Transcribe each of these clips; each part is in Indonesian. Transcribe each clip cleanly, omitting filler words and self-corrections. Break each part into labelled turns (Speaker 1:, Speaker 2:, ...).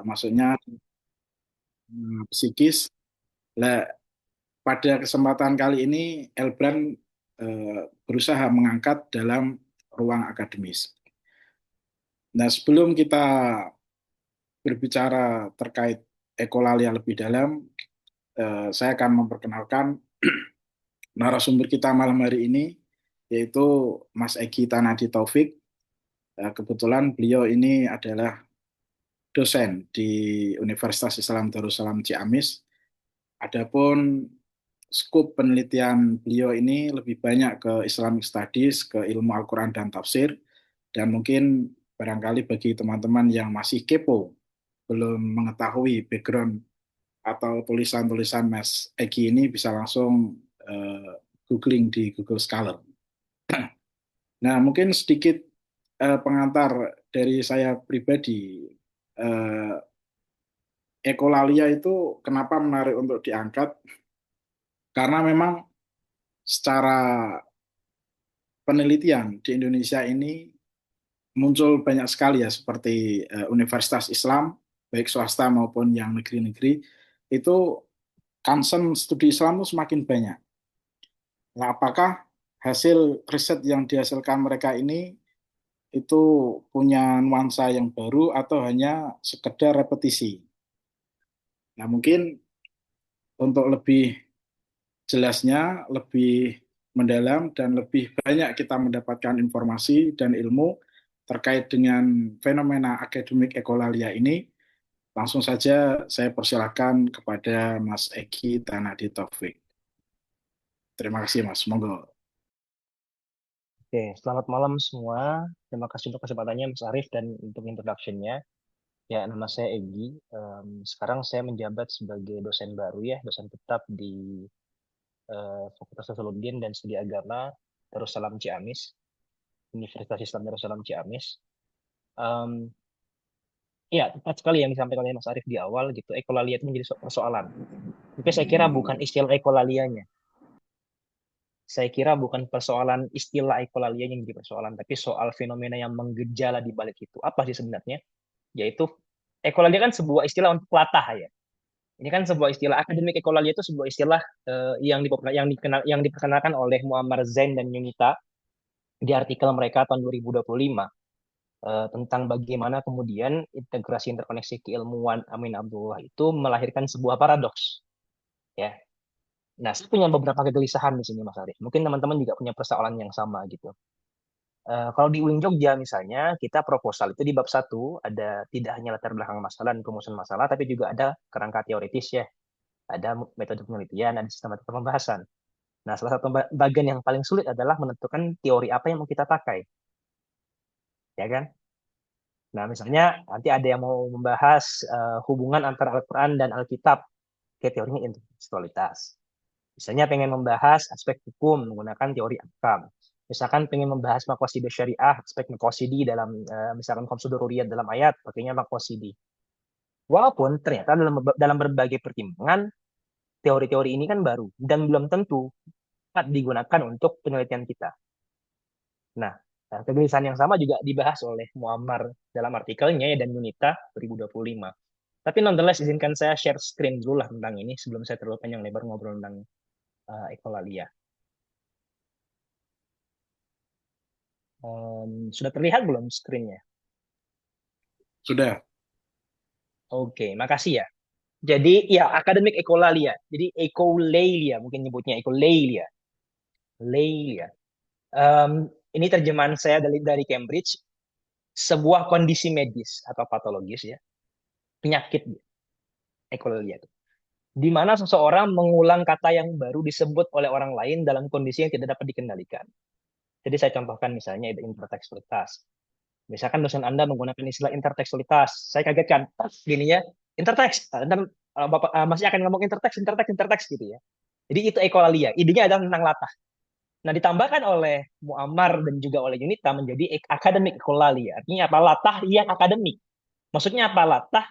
Speaker 1: maksudnya psikis. Lah, pada kesempatan kali ini Elbrand berusaha mengangkat dalam ruang akademis. Nah, sebelum kita berbicara terkait ekolalia lebih dalam, saya akan memperkenalkan narasumber kita malam hari ini, yaitu Mas Egi Tanadi Taufik. Kebetulan beliau ini adalah dosen di Universitas Islam Darussalam Ciamis. Adapun skup penelitian beliau ini lebih banyak ke Islamic Studies, ke ilmu Al-Quran dan tafsir, dan mungkin barangkali bagi teman-teman yang masih kepo, belum mengetahui background atau tulisan-tulisan Mas Egi ini bisa langsung googling di Google Scholar. Nah, mungkin sedikit pengantar dari saya pribadi. Eh, Ekolalia itu kenapa menarik untuk diangkat? Karena memang secara penelitian di Indonesia ini muncul banyak sekali ya, seperti Universitas Islam, baik swasta maupun yang negeri-negeri, itu concern studi Islam itu semakin banyak. Nah, apakah hasil riset yang dihasilkan mereka ini itu punya nuansa yang baru atau hanya sekedar repetisi? Nah, mungkin untuk lebih jelasnya, lebih mendalam, dan lebih banyak kita mendapatkan informasi dan ilmu terkait dengan fenomena akademik ekolalia ini, langsung saja saya persilahkan kepada Mas Eki Tanadi Taufik. Terima kasih Mas, monggo.
Speaker 2: Oke, selamat malam semua. Terima kasih untuk kesempatannya Mas Arief dan untuk introduction-nya. Ya, nama saya Egi. Sekarang saya menjabat sebagai dosen baru ya, dosen tetap di Fakultas Sosiologi dan Studi Agama Darussalam Ciamis, Universitas Islam Darussalam Ciamis. Em, ya, tepat sekali yang disampaikan oleh Mas Arief di awal gitu. Ekolalia itu menjadi persoalan. Tapi saya kira bukan istilah ekolalianya. Saya kira bukan persoalan istilah ekolalia yang menjadi persoalan, tapi soal fenomena yang menggejala di balik itu. Apa sih sebenarnya? Yaitu ekolalia kan sebuah istilah untuk latah ya. Ini kan sebuah istilah akademik ekolalia itu sebuah istilah yang diperkenalkan oleh Muammar Zain dan Yunita di artikel mereka tahun 2025 tentang bagaimana kemudian integrasi interkoneksi keilmuan Amin Abdullah itu melahirkan sebuah paradoks ya. Nah, saya punya beberapa kegelisahan di sini Mas Arief. Mungkin teman-teman juga punya persoalan yang sama gitu. Kalau di UIN Jogja misalnya, kita proposal itu di bab satu ada tidak hanya latar belakang masalah dan rumusan masalah, tapi juga ada kerangka teoritis ya, ada metode penelitian, ada sistematika pembahasan. Nah, salah satu bagian yang paling sulit adalah menentukan teori apa yang mau kita pakai, ya kan? Nah, misalnya nanti ada yang mau membahas hubungan antara Al-Quran dan Alkitab, kayak teorinya intertekstualitas. Misalnya pengen membahas aspek hukum menggunakan teori ahkam. Misalkan pengen membahas maqasid syariah, aspek maqasidi dalam misalkan qamsud dururiyat dalam ayat, pakainya maqasidi. Walaupun ternyata dalam berbagai pertimbangan teori-teori ini kan baru dan belum tentu dapat digunakan untuk penelitian kita. Nah, kegelisahan yang sama juga dibahas oleh Muammar dalam artikelnya ya, dan Yunita 2025. Tapi nonetheless izinkan saya share screen dulu lah tentang ini sebelum saya terlalu panjang lebar ngobrol tentang ekolalia. Sudah terlihat belum screen-nya?
Speaker 1: Sudah.
Speaker 2: Oke, makasih ya. Jadi ya akademik ekolalia. Jadi ekolalia mungkin nyebutnya ekolalia. Lalia. Em, ini terjemahan saya dari Cambridge. Sebuah kondisi medis atau patologis ya, penyakit ekolalia itu. Di mana seseorang mengulang kata yang baru disebut oleh orang lain dalam kondisi yang tidak dapat dikendalikan. Jadi saya contohkan misalnya intertekstualitas. Misalkan dosen Anda menggunakan istilah intertekstualitas, saya kagetkan, gini ya, interteks, dan Bapak masih akan ngomong interteks, interteks, interteks gitu ya. Jadi itu ekolalia, idenya adalah tentang latah. Nah, ditambahkan oleh Muammar dan juga oleh Yunita menjadi akademik ekolalia. Artinya apa? Latah yang akademik. Maksudnya apa? Latah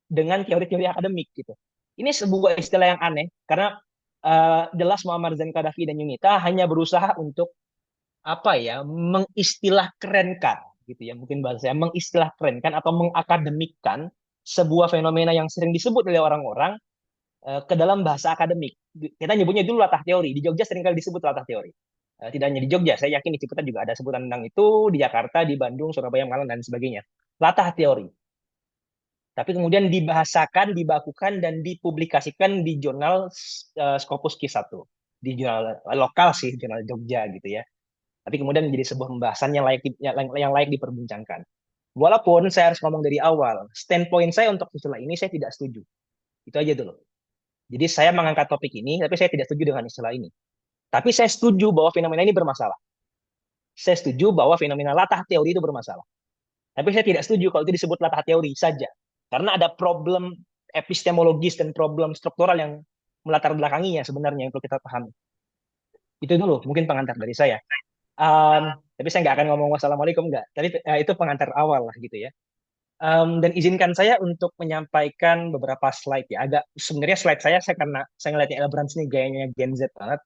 Speaker 2: dengan teori-teori akademik gitu. Ini sebuah istilah yang aneh karena jelas Muammar Zain Kadafi dan Yunita hanya berusaha untuk apa ya mengistilah kerenkan gitu ya mungkin bahasa saya mengistilah kerenkan atau mengakademikkan sebuah fenomena yang sering disebut oleh orang-orang ke dalam bahasa akademik. Kita nyebutnya dulu latah teori. Di Jogja seringkali disebut latah teori. Tidak hanya di Jogja, saya yakin di Ciputat juga ada sebutan tentang itu, di Jakarta, di Bandung, Surabaya, Malang, dan sebagainya. Latah teori. Tapi kemudian dibahasakan, dibakukan, dan dipublikasikan di jurnal Scopus Q1. Di jurnal lokal sih, jurnal Jogja gitu ya. Tapi kemudian menjadi sebuah pembahasan yang layak diperbincangkan. Walaupun saya harus ngomong dari awal, standpoint saya untuk istilah ini saya tidak setuju. Itu aja dulu. Jadi saya mengangkat topik ini, tapi saya tidak setuju dengan istilah ini. Tapi saya setuju bahwa fenomena ini bermasalah. Saya setuju bahwa fenomena latah teori itu bermasalah. Tapi saya tidak setuju kalau itu disebut latah teori saja. Karena ada problem epistemologis dan problem struktural yang melatar belakanginya sebenarnya yang perlu kita pahami. Itu dulu mungkin pengantar dari saya. Tapi saya nggak akan ngomong wassalamualaikum, nggak. Tapi itu pengantar awal lah gitu ya. Dan izinkan saya untuk menyampaikan beberapa slide ya. Agak sebenarnya slide saya karena saya ngeliatnya Elbrand ini gayanya Gen Z banget.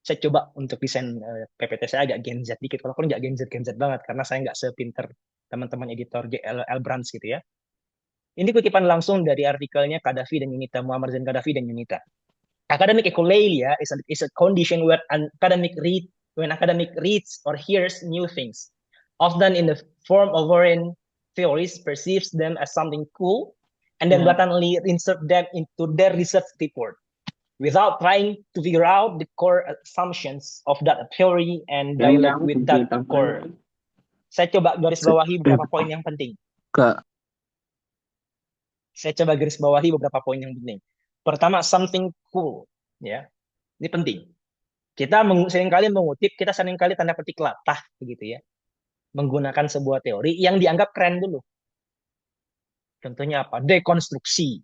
Speaker 2: Saya coba untuk desain PPT saya agak Gen Z dikit, walaupun nggak Gen Z banget karena saya nggak sepinter teman-teman editor Elbrand gitu ya. Ini kutipan langsung dari artikelnya Qaddafi dan Yunita, Muammar Zain Qaddafi dan Yunita. Academic echolalia is a condition where when academic reads or hears new things, often in the form of foreign theories, perceives them as something cool, and then blatantly insert them into their research report without trying to figure out the core assumptions of that theory and dialogue with that core. Saya coba garis bawahi beberapa poin yang penting. Saya coba garis bawahi beberapa poin yang penting. Pertama, something cool, ya. Ini penting. Kita seringkali mengutip, kita seringkali tanda petik latah, begitu ya. Menggunakan sebuah teori yang dianggap keren dulu. Contohnya apa? Dekonstruksi.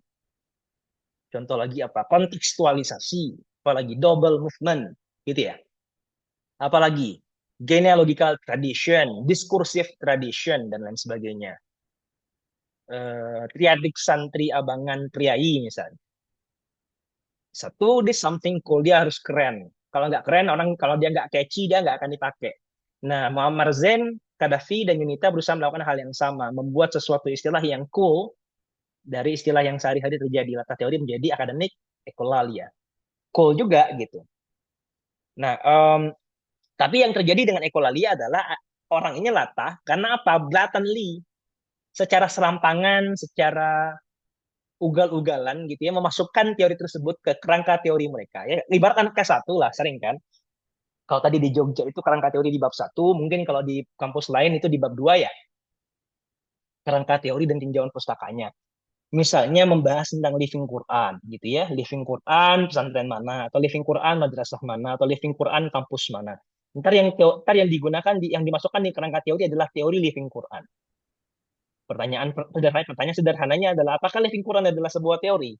Speaker 2: Contoh lagi apa? Kontekstualisasi. Apalagi double movement, gitu ya. Apalagi genealogical tradition, discursive tradition, dan lain sebagainya. Triadik santri abangan priai misalnya. Satu, this something cool, dia harus keren. Kalau nggak keren, kalau dia nggak catchy, dia nggak akan dipakai. Nah, Muammar Zain, Qaddafi, dan Yunita berusaha melakukan hal yang sama, membuat sesuatu istilah yang cool dari istilah yang sehari-hari terjadi latah teori menjadi akademik ekolalia. Cool juga gitu. Nah, tapi yang terjadi dengan ekolalia adalah orang ini latah karena apa? Blatantly, secara serampangan, secara ugal-ugalan gitu ya, memasukkan teori tersebut ke kerangka teori mereka. Ya, ibarat anak K1 lah, sering kan. Kalau tadi di Jogja itu kerangka teori di bab 1, mungkin kalau di kampus lain itu di bab 2 ya. Kerangka teori dan tinjauan pustakanya. Misalnya membahas tentang living Quran gitu ya. Living Quran pesantren mana, atau living Quran madrasah mana, atau living Quran kampus mana. Ntar yang digunakan, yang dimasukkan di kerangka teori adalah teori living Quran. Pertanyaan sederhananya adalah apakah living Quran adalah sebuah teori?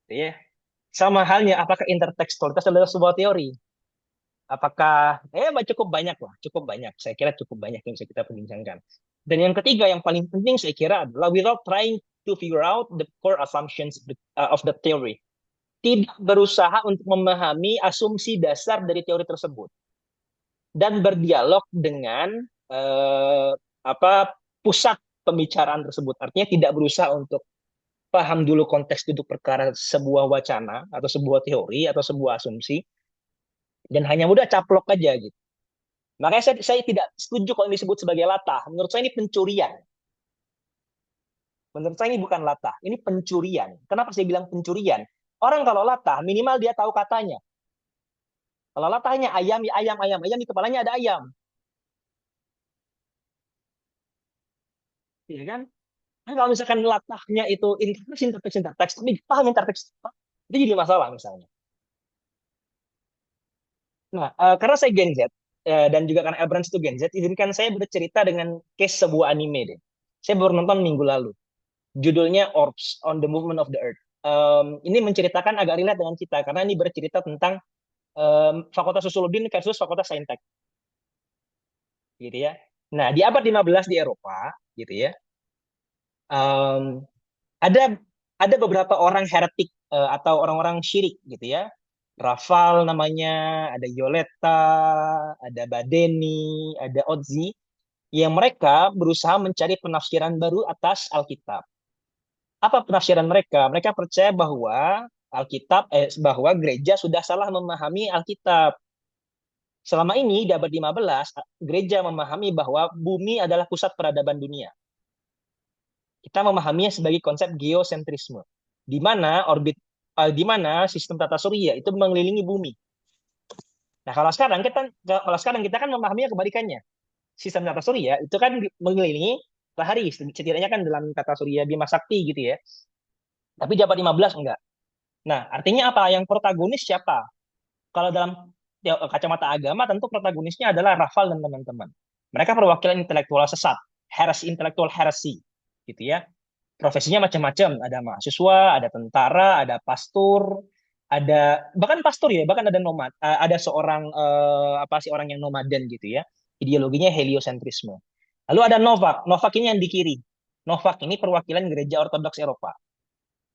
Speaker 2: Ya. Sama halnya, apakah intertekstualitas adalah sebuah teori? Apakah cukup banyak lah, cukup banyak. Saya kira cukup banyak yang bisa kita perbincangkan. Dan yang ketiga yang paling penting saya kira adalah without trying to figure out the core assumptions of the theory. Tidak berusaha untuk memahami asumsi dasar dari teori tersebut dan berdialog dengan pusat pembicaraan tersebut. Artinya tidak berusaha untuk paham dulu konteks duduk perkara sebuah wacana atau sebuah teori atau sebuah asumsi dan hanya mudah caplok aja gitu. Makanya saya tidak setuju kalau ini disebut sebagai latah. Menurut saya ini pencurian. Menurut saya ini bukan latah, ini pencurian. Kenapa saya bilang pencurian? Orang kalau latah minimal dia tahu katanya. Kalau latahnya ayam, ya ayam, ayam, ayam, di kepalanya ada ayam. Iya kan? Nah, kalau misalkan latahnya itu interteks, tapi paham interteks, itu jadi masalah misalnya. Nah, karena saya Gen Z, dan juga karena Elbrand itu Gen Z, izinkan saya bercerita dengan case sebuah anime deh. Saya baru nonton minggu lalu. Judulnya Orbs on the Movement of the Earth. Ini menceritakan agak relate dengan kita, karena ini bercerita tentang Fakultas Usuluddin versus Fakultas Saintek. Gitu ya. Nah, di abad 15 di Eropa, gitu ya, um, ada ada beberapa orang heretik atau orang-orang syirik gitu ya. Rafal namanya, ada Yoletta, ada Badeni, ada Otzi. yang mereka berusaha mencari penafsiran baru atas Alkitab. Apa penafsiran mereka? Mereka percaya bahwa bahwa gereja sudah salah memahami Alkitab. Selama ini di abad 15, gereja memahami bahwa bumi adalah pusat peradaban dunia. Kita memahaminya sebagai konsep geosentrisme, di mana sistem tata surya itu mengelilingi bumi. Nah, kalau sekarang kita kan memahaminya kebalikannya. Sistem tata surya itu kan mengelilingi matahari, setidaknya kan dalam tata surya Bima Sakti gitu ya. Tapi di abad 15 enggak. Nah, artinya apa? Yang protagonis siapa? Kalau dalam kacamata agama, tentu protagonisnya adalah Rafal dan teman-teman. Mereka perwakilan intelektual sesat, intelektual heresy, gitu ya. Profesinya macam-macam, ada mahasiswa, ada tentara, ada pastor, ada bahkan pastor ya, bahkan ada nomad, ada seorang apa sih orang yang nomaden gitu ya. Ideologinya heliosentrisme. Lalu ada Novak. Novak ini yang di kiri. Novak ini perwakilan gereja Ortodoks Eropa.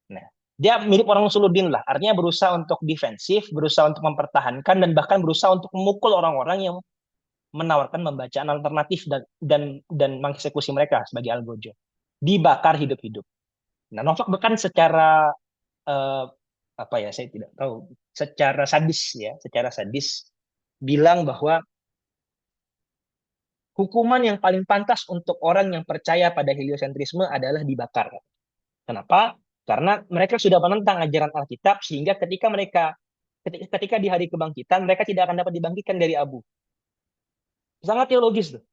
Speaker 2: Nah, dia mirip orang Suludin lah. Artinya berusaha untuk defensif, berusaha untuk mempertahankan, dan bahkan berusaha untuk memukul orang-orang yang menawarkan pembacaan alternatif dan mengeksekusi mereka sebagai algojo. Dibakar hidup-hidup. Nah, Novak bahkan secara eh, apa ya, saya tidak tahu, secara sadis bilang bahwa hukuman yang paling pantas untuk orang yang percaya pada heliosentrisme adalah dibakar. Kenapa? Karena mereka sudah menentang ajaran Alkitab sehingga ketika di hari kebangkitan mereka tidak akan dapat dibangkitkan dari abu. Sangat teologis tuh.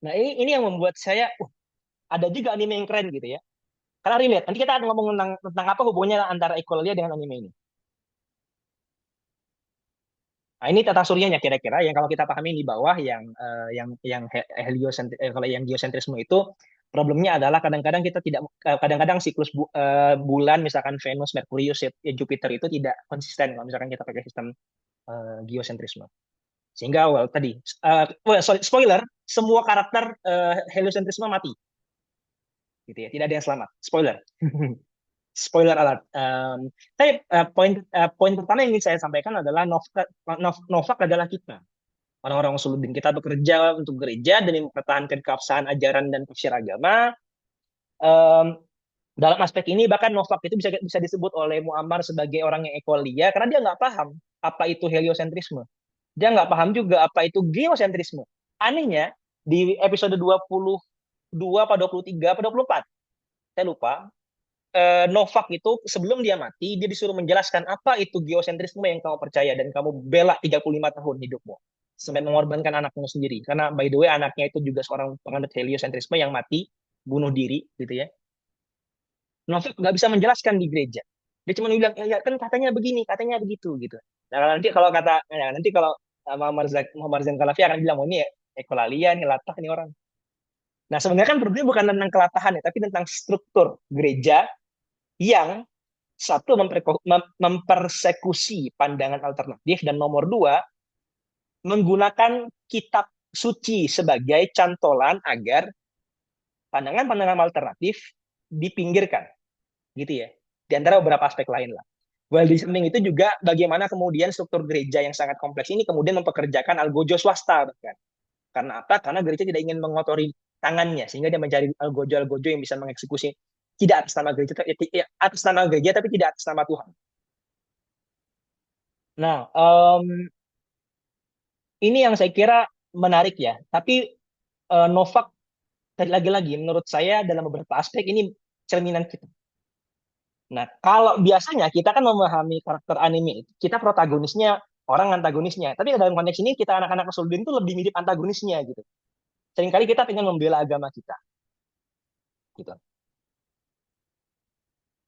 Speaker 2: Nah, ini yang membuat saya ada juga anime yang keren gitu ya. Karena relate. Nanti kita akan ngomong tentang apa hubungannya antara Equalia dengan anime ini. Nah, ini tata suryanya kira-kira yang kalau kita pahami di bawah kalau yang geosentrisme itu problemnya adalah kadang-kadang siklus bulan misalkan Venus, Merkurius, Jupiter itu tidak konsisten kalau misalkan kita pakai sistem geosentrisme. Sehingga tadi spoiler, semua karakter heliosentrisme mati. Gitu ya, tidak ada yang selamat. Spoiler. Spoiler alert. Tapi poin pertama yang ingin saya sampaikan adalah Novak adalah kita, orang-orang Suludin. Kita bekerja untuk gereja dan mempertahankan keabsahan ajaran dan tafsir agama. Um, Dalam aspek ini bahkan Novak itu bisa disebut oleh Muammar sebagai orang yang ekolia karena dia nggak paham apa itu heliosentrisme. Dia nggak paham juga apa itu geosentrisme. Anehnya di episode 22 apa 23 apa 24, saya lupa, Novak itu sebelum dia mati, dia disuruh menjelaskan apa itu geosentrisme yang kamu percaya dan kamu bela 35 tahun hidupmu. Sampai mengorbankan anakmu sendiri. Karena by the way anaknya itu juga seorang penganut heliosentrisme yang mati, bunuh diri gitu ya. Novak nggak bisa menjelaskan di gereja. Dia cuma bilang, ya kan katanya begini, katanya begitu gitu. Nah nanti kalau Muhammad Zain Kalafi akan bilang, oh ini ekolalia, ini latah, ini orang. Nah sebenarnya kan problemnya bukan tentang kelatahan ya, tapi tentang struktur gereja yang satu mempersekusi pandangan alternatif dan nomor dua menggunakan kitab suci sebagai cantolan agar pandangan-pandangan alternatif dipinggirkan gitu ya di antara beberapa aspek lain lah. Well, di samping itu juga bagaimana kemudian struktur gereja yang sangat kompleks ini kemudian mempekerjakan algojo swasta bahkan. Karena apa? Karena gereja tidak ingin mengotori tangannya sehingga dia mencari algojo-algojo yang bisa mengeksekusi tidak atas nama gereja tapi tidak atas nama Tuhan. Nah, ini yang saya kira menarik ya. Tapi Novak lagi-lagi menurut saya dalam beberapa aspek ini cerminan kita. Nah, kalau biasanya kita kan memahami karakter anime itu, kita protagonisnya, orang antagonisnya. Tapi dalam konteks ini kita anak-anak Suludin itu lebih mirip antagonisnya gitu. Seringkali kita ingin membela agama kita. Gitu.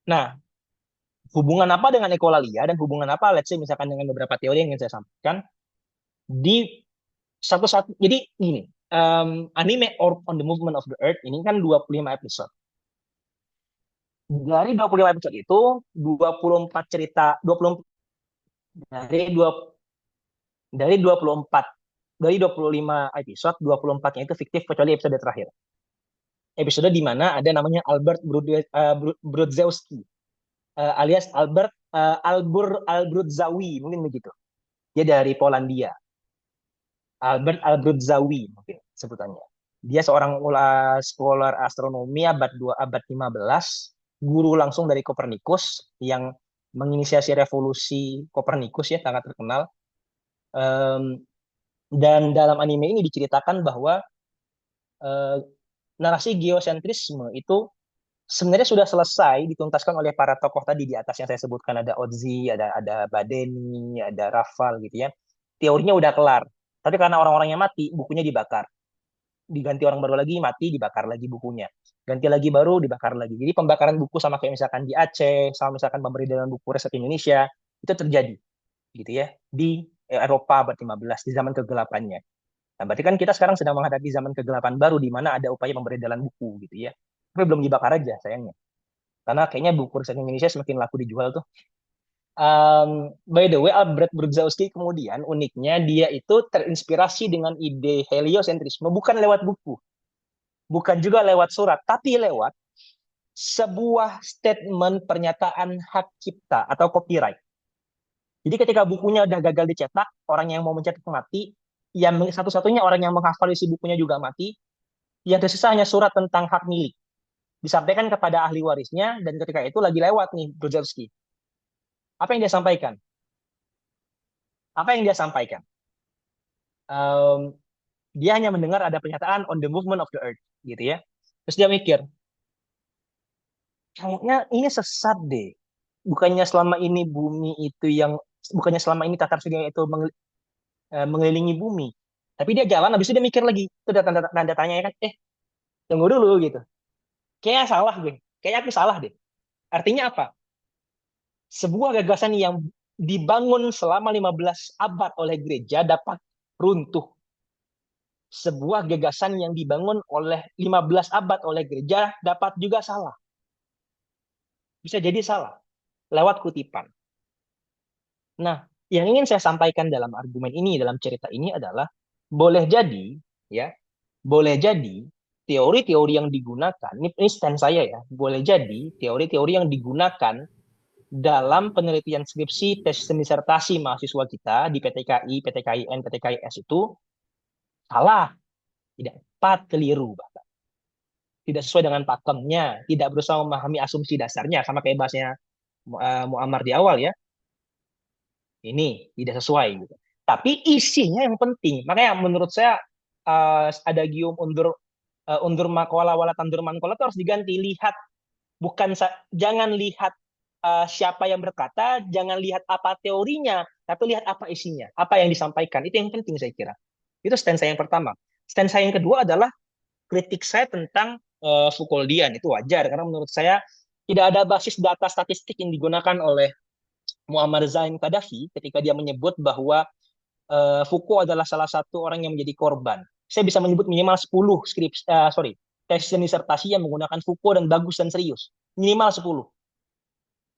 Speaker 2: Nah, hubungan apa dengan ekolalia dan hubungan apa, let's say misalkan dengan beberapa teori yang ingin saya sampaikan di satu-satu. Jadi gini, anime on the Movement of the Earth ini kan 25 episode. Dari 25 episode itu 24 cerita 20 dari 2 dari 24 dari 25 episode 24-nya itu fiktif kecuali episode terakhir. Episode di mana ada namanya Albert Brodzewski alias Albur Albrudzawi mungkin begitu. Dia dari Polandia. Albert Albrutzawi mungkin sebutannya. Dia seorang scholar astronomi abad 2 abad 15, guru langsung dari Kopernikus yang menginisiasi revolusi Kopernikus ya, sangat terkenal. Em, dan dalam anime ini diceritakan bahwa eh, narasi geosentrisme itu sebenarnya sudah selesai dituntaskan oleh para tokoh tadi di atas yang saya sebutkan, ada Otzi, ada Badeni, ada Rafal gitu ya. Teorinya udah kelar. Tapi karena orang-orangnya mati, bukunya dibakar. Diganti orang baru lagi, mati, dibakar lagi bukunya. Ganti lagi baru, dibakar lagi. Jadi pembakaran buku sama kayak misalkan di Aceh, sama misalkan pemberedaran buku riset Indonesia, itu terjadi gitu ya di Eropa abad 15 di zaman kegelapannya. Nah, berarti kan kita sekarang sedang menghadapi zaman kegelapan baru di mana ada upaya pemberedalan buku gitu ya. Tapi belum dibakar aja sayangnya. Karena kayaknya buku riset Indonesia semakin laku dijual tuh. By the way, Albert Brzezowski kemudian uniknya dia itu terinspirasi dengan ide heliosentrisme bukan lewat buku, bukan juga lewat surat, tapi lewat sebuah statement pernyataan hak cipta atau copyright. Jadi ketika bukunya udah gagal dicetak, orang yang mau mencetak mati, yang satu-satunya orang yang menghafal isi bukunya juga mati, yang tersisa hanya surat tentang hak milik. Disampaikan kepada ahli warisnya, dan ketika itu lagi lewat nih Brzezowski. Apa yang dia sampaikan? Apa yang dia sampaikan? Um, dia hanya mendengar ada pernyataan on the movement of the earth, gitu ya. Terus dia mikir, kayaknya ini sesat deh. Bukannya selama ini bumi itu yang, bukannya selama ini tata surya itu mengelilingi bumi. Tapi dia jalan, habis itu dia mikir lagi. Itu ada tanda tanya kan, tunggu dulu gitu. Kayaknya salah gue. Kayaknya aku salah deh. Artinya apa? Sebuah gagasan yang dibangun selama 15 abad oleh gereja dapat runtuh. Sebuah gagasan yang dibangun oleh 15 abad oleh gereja dapat juga salah. Bisa jadi salah lewat kutipan. Nah, yang ingin saya sampaikan dalam argumen ini, dalam cerita ini adalah boleh jadi, ya, boleh jadi teori-teori yang digunakan, ini stand saya ya, boleh jadi teori-teori yang digunakan dalam penelitian skripsi, tes disertasi mahasiswa kita di PTKI, PTKIN, PTKIS itu salah, tidak tepat, keliru, bahkan tidak sesuai dengan pakemnya, tidak berusaha memahami asumsi dasarnya, sama kayak bahasanya Muammar di awal ya, ini tidak sesuai gitu. Tapi isinya yang penting. Makanya menurut saya ada gium undur makola wala tandur mankola itu harus diganti. Lihat bukan jangan lihat siapa yang berkata, jangan lihat apa teorinya, tapi lihat apa isinya, apa yang disampaikan. Itu yang penting saya kira. Itu stand saya yang pertama. Stand saya yang kedua adalah kritik saya tentang Foucauldian. Itu wajar karena menurut saya tidak ada basis data statistik yang digunakan oleh Muammar Zain Gaddafi ketika dia menyebut bahwa Foucault adalah salah satu orang yang menjadi korban. Saya bisa menyebut minimal 10 tesis dan disertasi yang menggunakan Foucault dan bagus dan serius. Minimal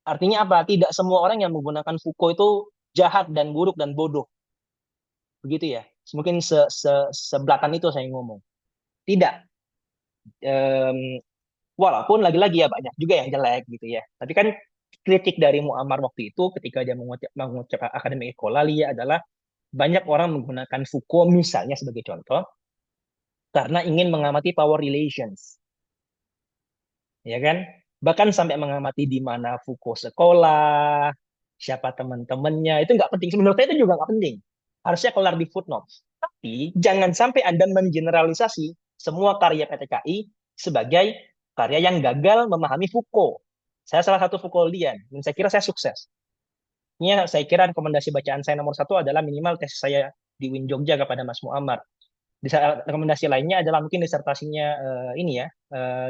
Speaker 2: 10. Artinya apa? Tidak semua orang yang menggunakan Foucault itu jahat dan buruk dan bodoh. Begitu ya. Mungkin sebelatan itu saya ngomong. Tidak. Em, Walaupun lagi-lagi ya banyak juga yang jelek gitu ya. Tapi kan kritik dari Muammar waktu itu ketika dia mengucap akademik ekolalia adalah banyak orang menggunakan Foucault misalnya sebagai contoh karena ingin mengamati power relations, ya kan? Bahkan sampai mengamati di mana Foucault sekolah, siapa teman-temannya, itu nggak penting. Menurut saya itu juga nggak penting. Harusnya kelar di footnotes. Tapi jangan sampai Anda mengeneralisasi semua karya PTKI sebagai karya yang gagal memahami Foucault. Saya salah satu Foucauldian, dan saya kira saya sukses. Ini saya kira rekomendasi bacaan saya nomor satu adalah minimal tes saya di Win Jogja kepada Mas Muammar. Rekomendasi lainnya adalah mungkin disertasinya ini ya,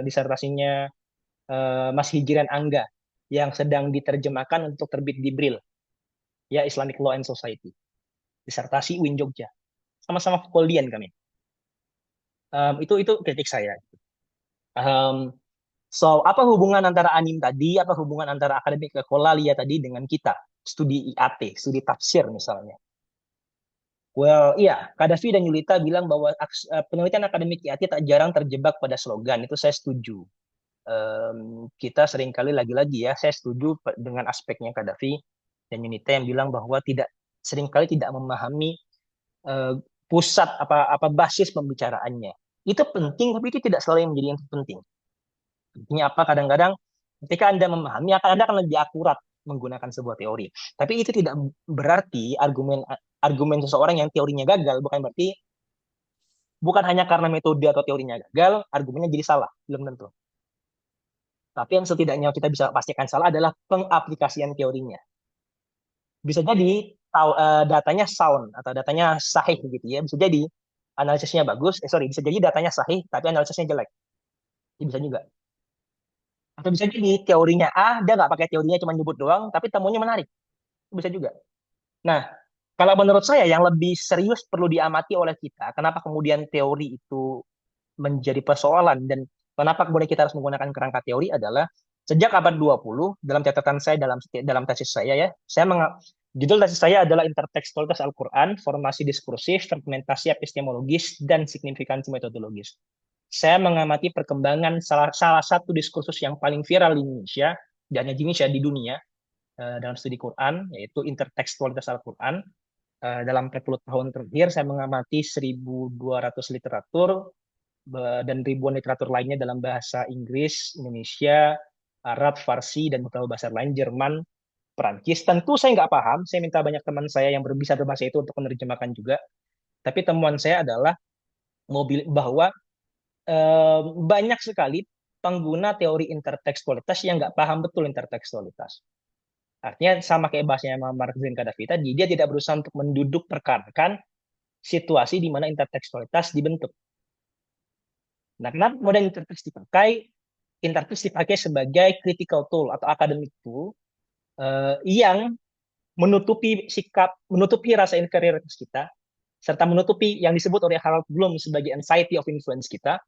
Speaker 2: disertasinya Mas Hijrian Angga yang sedang diterjemahkan untuk terbit di Bril, ya Islamic Law and Society. Disertasi Win Jogja. Sama-sama Foucauldian kami. Itu kritik saya. Um, so, apa hubungan antara anim tadi, apa hubungan antara akademik ekolalia tadi dengan kita? Studi IAT, studi tafsir misalnya. Well, iya, Kadafi dan Yulita bilang bahwa penelitian akademik IAT tak jarang terjebak pada slogan. Itu saya setuju. Kita seringkali lagi-lagi ya, saya setuju dengan aspeknya Kadafi dan Yunita yang bilang bahwa seringkali tidak memahami pusat apa basis pembicaraannya. Itu penting, tapi itu tidak selalu yang menjadi yang terpenting. Intinya apa? Kadang-kadang ketika Anda memahami, Anda akan lebih akurat menggunakan sebuah teori. Tapi itu tidak berarti argumen argumen seseorang yang teorinya gagal bukan hanya karena metode atau teorinya gagal, argumennya jadi salah. Belum tentu. Tapi yang setidaknya kita bisa pastikan salah adalah pengaplikasian teorinya. Bisa jadi datanya sound atau datanya sahih gitu ya. Bisa jadi analisisnya bagus, bisa jadi datanya sahih tapi analisisnya jelek. Itu bisa juga. Atau bisa jadi teorinya A, dia nggak pakai teorinya cuma nyebut doang, tapi temunya menarik. Itu bisa juga. Nah, kalau menurut saya yang lebih serius perlu diamati oleh kita, kenapa kemudian teori itu menjadi persoalan dan kenapa kemudian kita harus menggunakan kerangka teori adalah sejak abad 20 dalam catatan saya dalam tesis saya ya, judul tesis saya adalah intertekstualitas Al-Quran, formasi diskursif, fragmentasi epistemologis, dan signifikansi metodologis. Saya mengamati perkembangan salah satu diskursus yang paling viral di Indonesia, dan di Indonesia di dunia, dalam studi Quran, yaitu intertekstualitas Al-Quran. Dalam 40 tahun terakhir, saya mengamati 1.200 literatur dan ribuan literatur lainnya dalam bahasa Inggris, Indonesia, Arab, Farsi, dan beberapa bahasa lain, Jerman, Perancis. Tentu saya nggak paham, saya minta banyak teman saya yang bisa berbahasa itu untuk menerjemahkan juga. Tapi temuan saya adalah bahwa banyak sekali pengguna teori intertekstualitas yang nggak paham betul intertekstualitas. Artinya sama kayak bahasanya Mark Zain Kadafi tadi, dia tidak berusaha untuk menduduk perkarakan situasi di mana intertekstualitas dibentuk. Nah, kenapa kemudian interteks dipakai? Interteks dipakai sebagai critical tool atau academic tool yang menutupi rasa inferioritas kita, serta menutupi yang disebut oleh Harold Bloom sebagai anxiety of influence kita,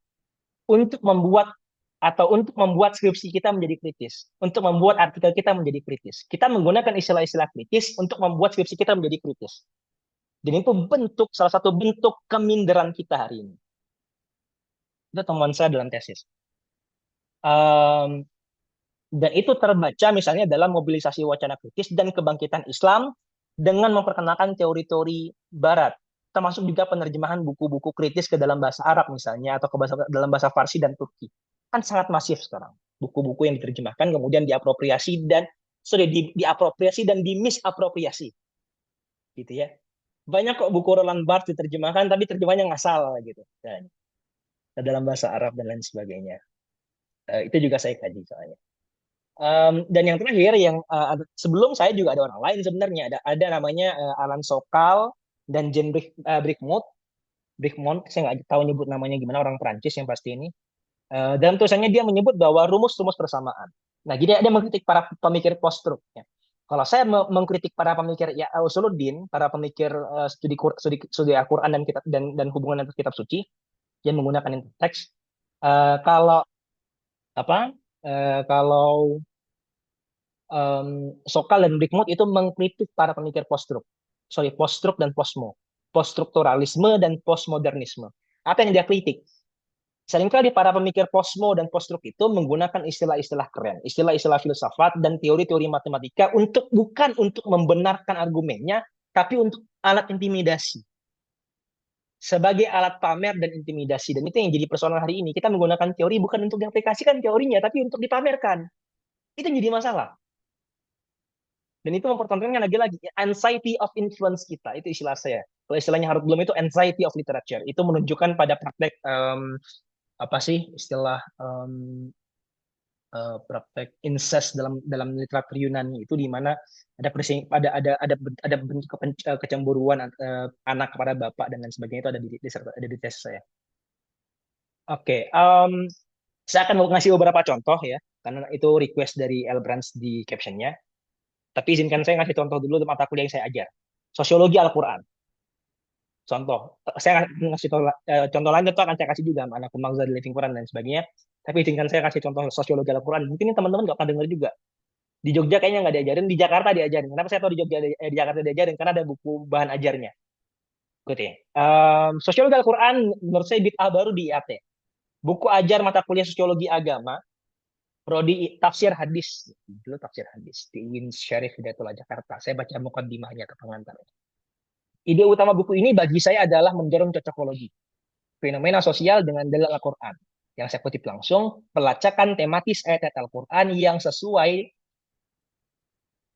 Speaker 2: untuk membuat skripsi kita menjadi kritis, untuk membuat artikel kita menjadi kritis. Kita menggunakan istilah-istilah kritis untuk membuat skripsi kita menjadi kritis. Dan itu salah satu bentuk keminderan kita hari ini. Itu temuan saya dalam tesis. Um, dan itu terbaca misalnya dalam mobilisasi wacana kritis dan kebangkitan Islam dengan memperkenalkan teori-teori Barat, termasuk juga penerjemahan buku-buku kritis ke dalam bahasa Arab misalnya, atau dalam bahasa Farsi dan Turki. Kan sangat masif sekarang. Buku-buku yang diterjemahkan kemudian diapropriasi dan dimisapropriasi. Gitu ya. Banyak kok buku Roland Barthes diterjemahkan, tapi terjemahnya ngasal gitu. Dan dalam bahasa Arab dan lain sebagainya. Itu juga saya kaji soalnya. Dan yang terakhir, sebelum saya juga ada orang lain sebenarnya. Ada namanya Alan Sokal dan Jean Bricmont. Bricmont, saya nggak tahu nyebut namanya gimana, orang Perancis yang pasti ini. Dalam tulisannya dia menyebut bahwa rumus-rumus persamaan. Nah, jadi dia mengkritik para pemikir post-truth. Ya. Kalau saya mengkritik para pemikir ya Usuluddin, para pemikir studi Al-Quran dan kitab dan hubungan antar kitab suci yang menggunakan interteks. Kalau apa? Kalau Sokal dan Brickmont itu mengkritik para pemikir post-truth dan post-strukturalisme dan postmodernisme. Apa yang dia kritik? Seringkali para pemikir posmo dan post-truth itu menggunakan istilah-istilah keren, istilah-istilah filsafat dan teori-teori matematika bukan untuk membenarkan argumennya, tapi untuk alat intimidasi. Sebagai alat pamer dan intimidasi. Dan itu yang jadi persoalan hari ini. Kita menggunakan teori bukan untuk diaplikasikan teorinya, tapi untuk dipamerkan. Itu yang jadi masalah. Dan itu mempertontonkan lagi-lagi anxiety of influence kita, itu istilah saya. Kalau istilahnya Harold Bloom itu anxiety of literature, itu menunjukkan pada praktek apa sih istilah praktek incest dalam literatur Yunani itu di mana ada bentuk kecemburuan anak kepada bapak dan lain sebagainya itu ada di tes saya. Oke, saya akan ngasih beberapa contoh ya, karena itu request dari Elbrans di captionnya. Tapi izinkan saya ngasih contoh dulu mata kuliah yang saya ajar. Sosiologi Al-Quran. Contoh. Saya ngasih contoh lain itu akan saya kasih juga anak Kumangza di Living Quran dan sebagainya. Tapi izinkan saya kasih contoh sosiologi Al-Quran. Mungkin teman-teman nggak pernah dengar juga. Di Jogja kayaknya nggak diajarin, di Jakarta diajarin. Kenapa saya tahu di Jakarta diajarin? Karena ada buku bahan ajarnya. Gitu ya. Sosiologi Al-Quran menurut saya bid'ah baru di IAT. Buku ajar mata kuliah sosiologi agama, prodi tafsir hadis. Dulu tafsir hadis di UIN Syarif Hidayatullah Jakarta. Saya baca mukaddimahnya atau pengantarnya. Ide utama buku ini bagi saya adalah mendorong cocokologi, fenomena sosial dengan dalil Al-Quran. Yang saya kutip langsung, pelacakan tematis ayat-ayat Al-Quran yang sesuai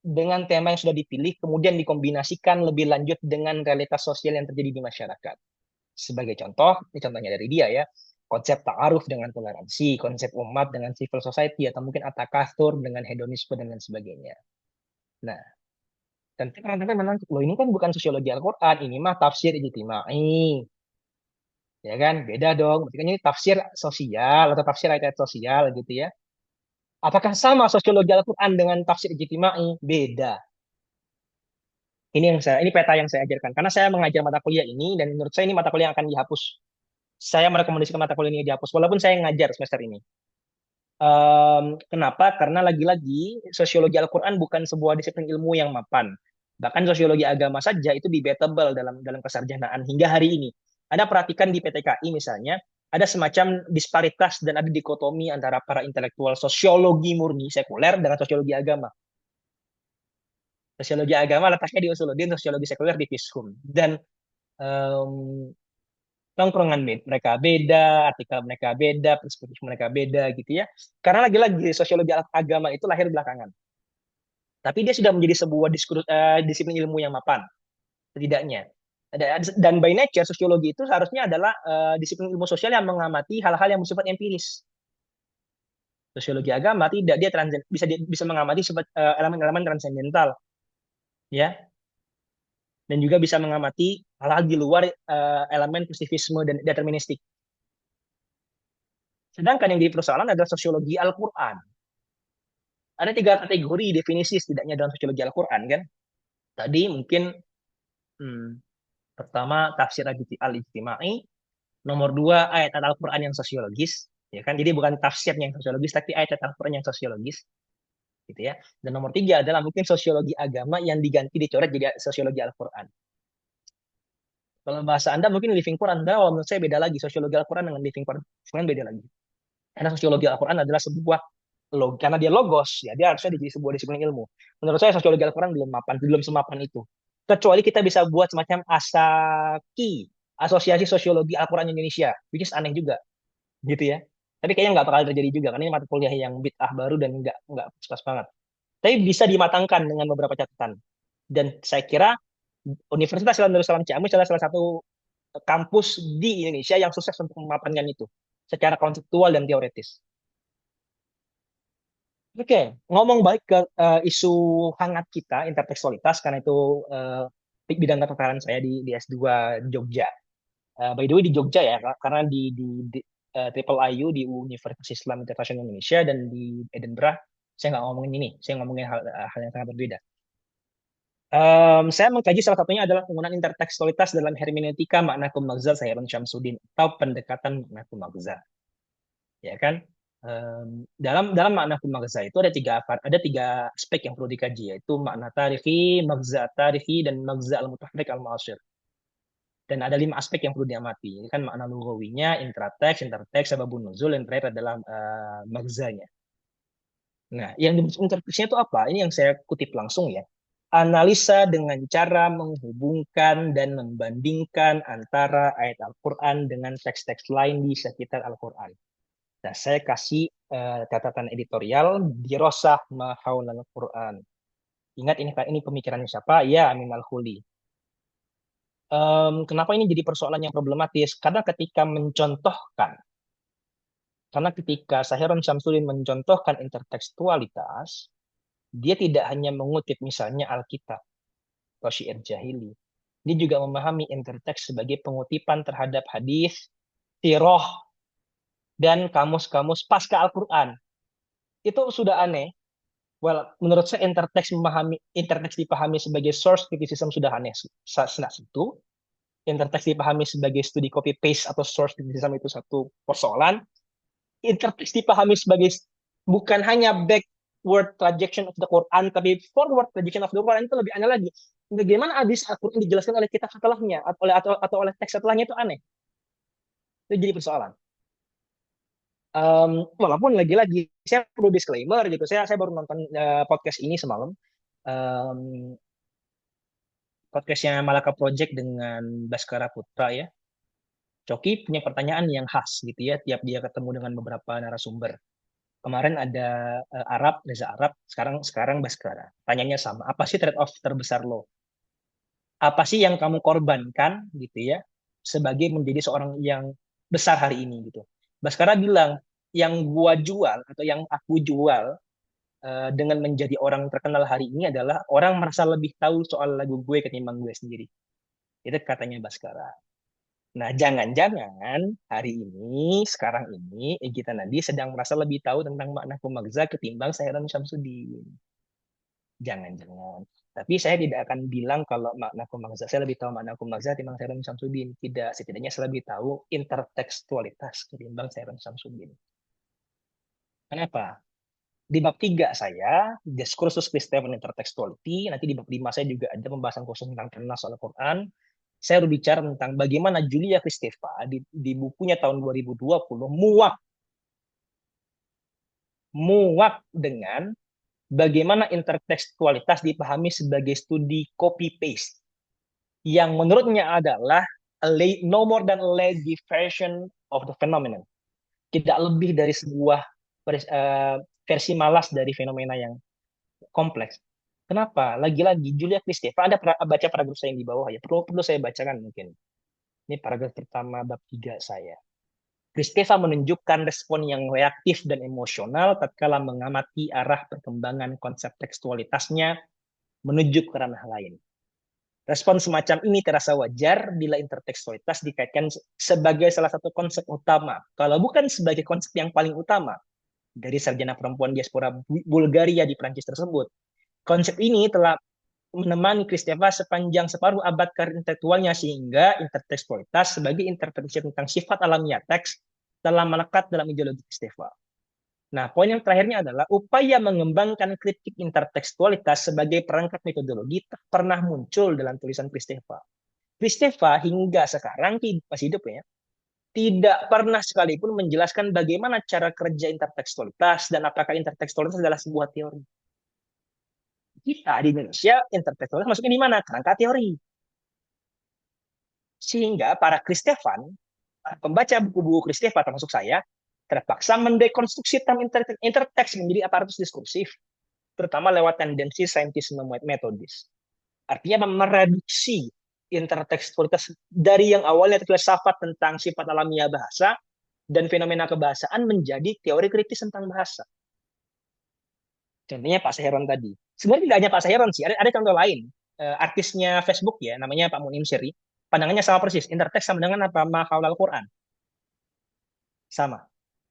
Speaker 2: dengan tema yang sudah dipilih, kemudian dikombinasikan lebih lanjut dengan realitas sosial yang terjadi di masyarakat. Sebagai contoh, ini contohnya dari dia ya, konsep ta'aruf dengan toleransi, konsep umat dengan civil society, atau mungkin atakatsur dengan hedonisme dan lain sebagainya. Nah, tentu teman-teman memang, loh ini kan bukan sosiologi Al-Quran, ini mah tafsir ijtimai. Ya kan, beda dong. Berarti kan ini tafsir sosial atau tafsir ayat sosial gitu ya. Apakah sama sosiologi Al-Quran dengan tafsir ijtimai? Beda. Ini peta yang saya ajarkan. Karena saya mengajar mata kuliah ini, dan menurut saya ini mata kuliah yang akan dihapus. Saya merekomendasikan mata kuliah ini dihapus, walaupun saya ngajar semester ini. Kenapa? Karena lagi-lagi sosiologi Al-Quran bukan sebuah disiplin ilmu yang mapan. Bahkan sosiologi agama saja itu debatable dalam kesarjanaan hingga hari ini. Anda perhatikan di PTKI misalnya, ada semacam disparitas dan ada dikotomi antara para intelektual sosiologi murni sekuler dengan sosiologi agama. Sosiologi agama letaknya di Usuluddin, sosiologi sekuler di Fishum. Dan um, tongkrongan mereka beda, artikel mereka beda, perspektif mereka beda gitu ya. Karena lagi-lagi sosiologi agama itu lahir belakangan. Tapi dia sudah menjadi sebuah disiplin ilmu yang mapan, setidaknya. Dan by nature, sosiologi itu seharusnya adalah disiplin ilmu sosial yang mengamati hal-hal yang bersifat empiris. Sosiologi agama tidak, dia bisa mengamati elemen-elemen transendental, ya, dan juga bisa mengamati hal-hal di luar elemen positivisme dan deterministik. Sedangkan yang jadi persoalan adalah sosiologi Al-Quran. Ada 3 kategori definisi setidaknya dalam sosiologi Al-Quran kan. Tadi mungkin hmm, pertama tafsir al-ijtimai, nomor 2 ayat Al-Quran yang sosiologis, ya kan. Jadi bukan tafsirnya yang sosiologis, tapi ayat Al-Quran yang sosiologis, gitu ya. Dan nomor 3 adalah mungkin sosiologi agama yang diganti dicoret jadi sosiologi Al-Quran. Kalau bahasa Anda mungkin living Quran, kalau menurut saya beda lagi. Sosiologi Al-Quran dengan living Quran beda lagi. Karena sosiologi Al-Quran adalah sebuah karena dia logos, ya dia harusnya jadi sebuah disiplin ilmu. Menurut saya sosiologi Al-Quran belum semapan itu. Kecuali kita bisa buat semacam ASAKI, Asosiasi Sosiologi Al-Quran Indonesia, which is aneh juga, gitu ya. Tapi kayaknya nggak bakal terjadi juga, karena ini mata kuliah yang bid'ah baru dan nggak pas banget. Tapi bisa dimatangkan dengan beberapa catatan. Dan saya kira Universitas Islam Darussalam Ciamis adalah salah satu kampus di Indonesia yang sukses untuk memapankan itu secara konseptual dan teoretis. Oke, ngomong balik ke isu hangat kita, intertekstualitas, karena itu bidang keterkaitan saya di S2 Jogja. By the way di Jogja ya, karena di Triple IU di Universitas Islam Internasional Indonesia dan di Edinburgh, saya nggak ngomongin ini, saya ngomongin hal yang sangat berbeda. Saya mengkaji salah satunya adalah penggunaan intertekstualitas dalam hermeneutika makna kumagza Sahiran Syamsuddin atau pendekatan makna kumagza, ya kan? Dalam makna magza itu ada tiga aspek yang perlu dikaji, yaitu makna tarifi, magza tarifi, dan magza al-mutahrik al-mu'asir. Dan ada 5 aspek yang perlu diamati. Ini kan makna lugawinya, intrateks, interteks, sababun nuzul, yang terakhir adalah magzanya. Nah, yang dimaksud interteksnya itu apa? Ini yang saya kutip langsung ya. Analisa dengan cara menghubungkan dan membandingkan antara ayat Al-Quran dengan teks-teks lain di sekitar Al-Quran. Nah, saya kasih catatan editorial dirosah mahaulal Quran. Ingat ini pemikirannya siapa? Ya, Amin Al-Huli. Kenapa ini jadi persoalan yang problematis? Karena ketika Sahiron Syamsuddin mencontohkan intertekstualitas, dia tidak hanya mengutip misalnya Alkitab atau syair jahili. Dia juga memahami interteks sebagai pengutipan terhadap hadis, sirah, dan kamus-kamus pasca Al-Quran. Itu sudah aneh. Well, menurut saya interteks dipahami sebagai source criticism sudah aneh. Senang itu. Interteks dipahami sebagai studi copy paste atau source criticism itu satu persoalan. Interteks dipahami sebagai bukan hanya backward projection of the Quran, tapi forward projection of the Quran, itu lebih aneh lagi. Bagaimana hadis Al-Quran dijelaskan oleh kitab setelahnya atau oleh teks setelahnya, itu aneh. Itu jadi persoalan. Walaupun lagi-lagi saya perlu disclaimer gitu, saya baru nonton podcast ini semalam. Um, podcastnya Malaka Project dengan Baskara Putra ya. Coki punya pertanyaan yang khas gitu ya, tiap dia ketemu dengan beberapa narasumber. Kemarin ada Arab, Reza Arab, sekarang sekarang Baskara. Tanyanya sama, apa sih trade off terbesar lo? Apa sih yang kamu korbankan gitu ya sebagai menjadi seorang yang besar hari ini gitu. Baskara bilang, yang gua jual atau yang aku jual dengan menjadi orang terkenal hari ini adalah orang merasa lebih tahu soal lagu gue ketimbang gue sendiri. Itu katanya Baskara. Nah, jangan-jangan hari ini, sekarang ini, Egita Nadi sedang merasa lebih tahu tentang makna kumagza ketimbang Sahiran Syamsuddin. Jangan-jangan. Tapi saya tidak akan bilang kalau makna kumagza, saya lebih tahu makna kumagza ketimbang Sahiran Syamsuddin. Tidak, setidaknya saya lebih tahu intertekstualitas ketimbang Sahiran Syamsuddin. Kenapa? Di bab 3 saya, Diskursus Kristen Intertextuality, nanti di bab 5 saya juga ada pembahasan khusus tentang Pernas soal Quran. Saya berbicara tentang bagaimana Julia Kristeva di bukunya tahun 2020 muak dengan bagaimana intertekstualitas dipahami sebagai studi copy paste yang menurutnya adalah no more than a lazy version of the phenomenon. Tidak lebih dari sebuah versi malas dari fenomena yang kompleks. Kenapa? Lagi-lagi Julia Kristeva, Anda baca paragraf saya yang di bawah ya. Perlu saya bacakan mungkin. Ini paragraf pertama bab 3 saya. Kristeva menunjukkan respon yang reaktif dan emosional tatkala mengamati arah perkembangan konsep tekstualitasnya menuju ke ranah lain. Respon semacam ini terasa wajar bila intertekstualitas dikaitkan sebagai salah satu konsep utama, kalau bukan sebagai konsep yang paling utama dari sarjana perempuan diaspora Bulgaria di Prancis tersebut. Konsep ini telah menemani Kristeva sepanjang separuh abad karir intelektualnya sehingga intertekstualitas sebagai interpretasi tentang sifat alamiah teks telah melekat dalam ideologi Kristeva. Nah, poin yang terakhirnya adalah upaya mengembangkan kritik intertekstualitas sebagai perangkat metodologi tak pernah muncul dalam tulisan Kristeva. Kristeva hingga sekarang masih hidup ya, tidak pernah sekalipun menjelaskan bagaimana cara kerja intertekstualitas dan apakah intertekstualitas adalah sebuah teori. Kita di Indonesia intertekstualitas masuknya di mana? Kerangka teori. Sehingga para Kristevan, pembaca buku-buku Kristeva termasuk saya, terpaksa mendekonstruksi term interteks menjadi aparatus diskursif, terutama lewat tendensi saintisme metodis. Artinya mereduksi intertekstualitas dari yang awalnya filsafat tentang sifat alamiah bahasa dan fenomena kebahasaan menjadi teori kritis tentang bahasa. Contohnya Pak Seheron tadi. Sebenarnya tidak hanya Pak Seheron sih, ada contoh lain. Artisnya Facebook ya, namanya Pak Munim Seri. Pandangannya sama persis. Interteks sama dengan apa? Mahaulal Quran. Sama.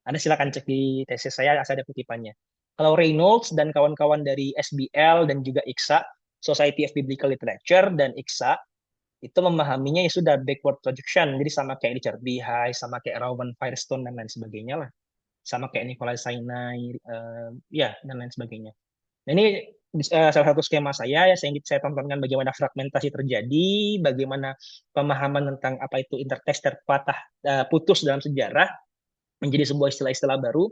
Speaker 2: Anda silakan cek di tesis saya ada kutipannya. Kalau Reynolds dan kawan-kawan dari SBL dan juga IKSA, Society of Biblical Literature dan IKSA, itu memahaminya ya sudah backward projection. Jadi sama kayak Richard Behay, sama kayak Rowan Firestone dan lain sebagainya lah. Sama kayak Nikolai Sainai, ya dan lain sebagainya. Nah, ini salah satu skema saya ya saya tontonkan bagaimana fragmentasi terjadi, bagaimana pemahaman tentang apa itu interteks terpatah putus dalam sejarah menjadi sebuah istilah-istilah baru.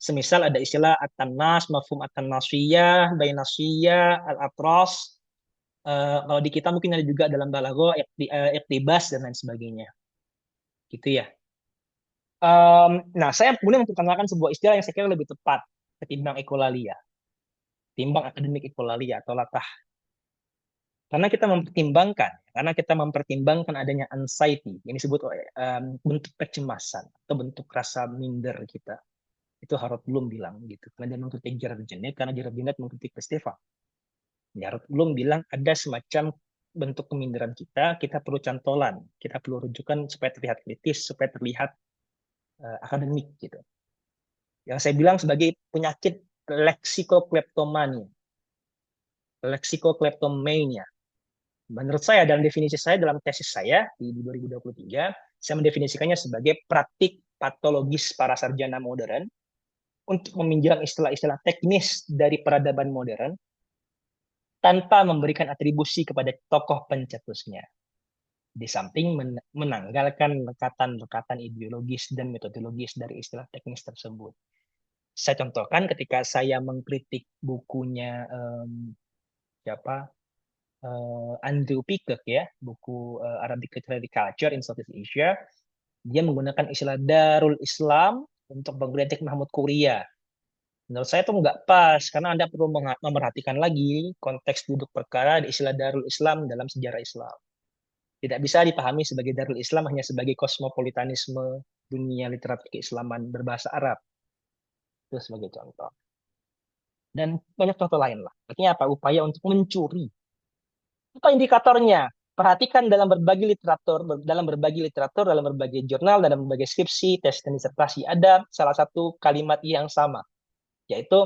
Speaker 2: Semisal ada istilah at-tannas, mafhum at-tannasiyah, bainasiyah, al-atras. Kalau di kita mungkin ada juga dalam balaghah, iqtibas dan lain sebagainya. Gitu ya. Nah, saya kemudian memperkenalkan sebuah istilah yang saya kira lebih tepat ketimbang ekolalia, timbang akademik ekolalia atau latah. Karena kita mempertimbangkan adanya anxiety, yang disebut bentuk kecemasan atau bentuk rasa minder kita. Itu Harold Bloom bilang gitu. Karena dia mengkritik Gerard Gennet, karena Gerard Gennet mengkritik Kristeva. Harold Bloom bilang ada semacam bentuk keminderan kita perlu cantolan, kita perlu rujukan supaya terlihat kritis, supaya terlihat akademik gitu. Yang saya bilang sebagai penyakit leksikokleptomania, leksikokleptomania. Menurut saya, dalam definisi saya, dalam tesis saya di 2023, saya mendefinisikannya sebagai praktik patologis para sarjana modern untuk meminjam istilah-istilah teknis dari peradaban modern tanpa memberikan atribusi kepada tokoh pencetusnya. Di samping menanggalkan lekatan-lekatan ideologis dan metodologis dari istilah teknis tersebut. Saya contohkan ketika saya mengkritik bukunya siapa Andrew Peacock ya, buku Arabic Literary Culture in Southeast Asia. Dia menggunakan istilah Darul Islam untuk mengkritik Mahmud Kuria. Menurut saya itu nggak pas, karena Anda perlu memerhatikan lagi konteks duduk perkara di istilah Darul Islam dalam sejarah Islam. Tidak bisa dipahami sebagai Darul Islam hanya sebagai kosmopolitanisme dunia literatur keislaman berbahasa Arab. Itu sebagai contoh. Dan banyak contoh lain lah. Artinya apa? Upaya untuk mencuri. Apa indikatornya? Perhatikan dalam berbagai literatur, dalam berbagai jurnal, dalam berbagai skripsi, tes dan disertasi ada salah satu kalimat yang sama, yaitu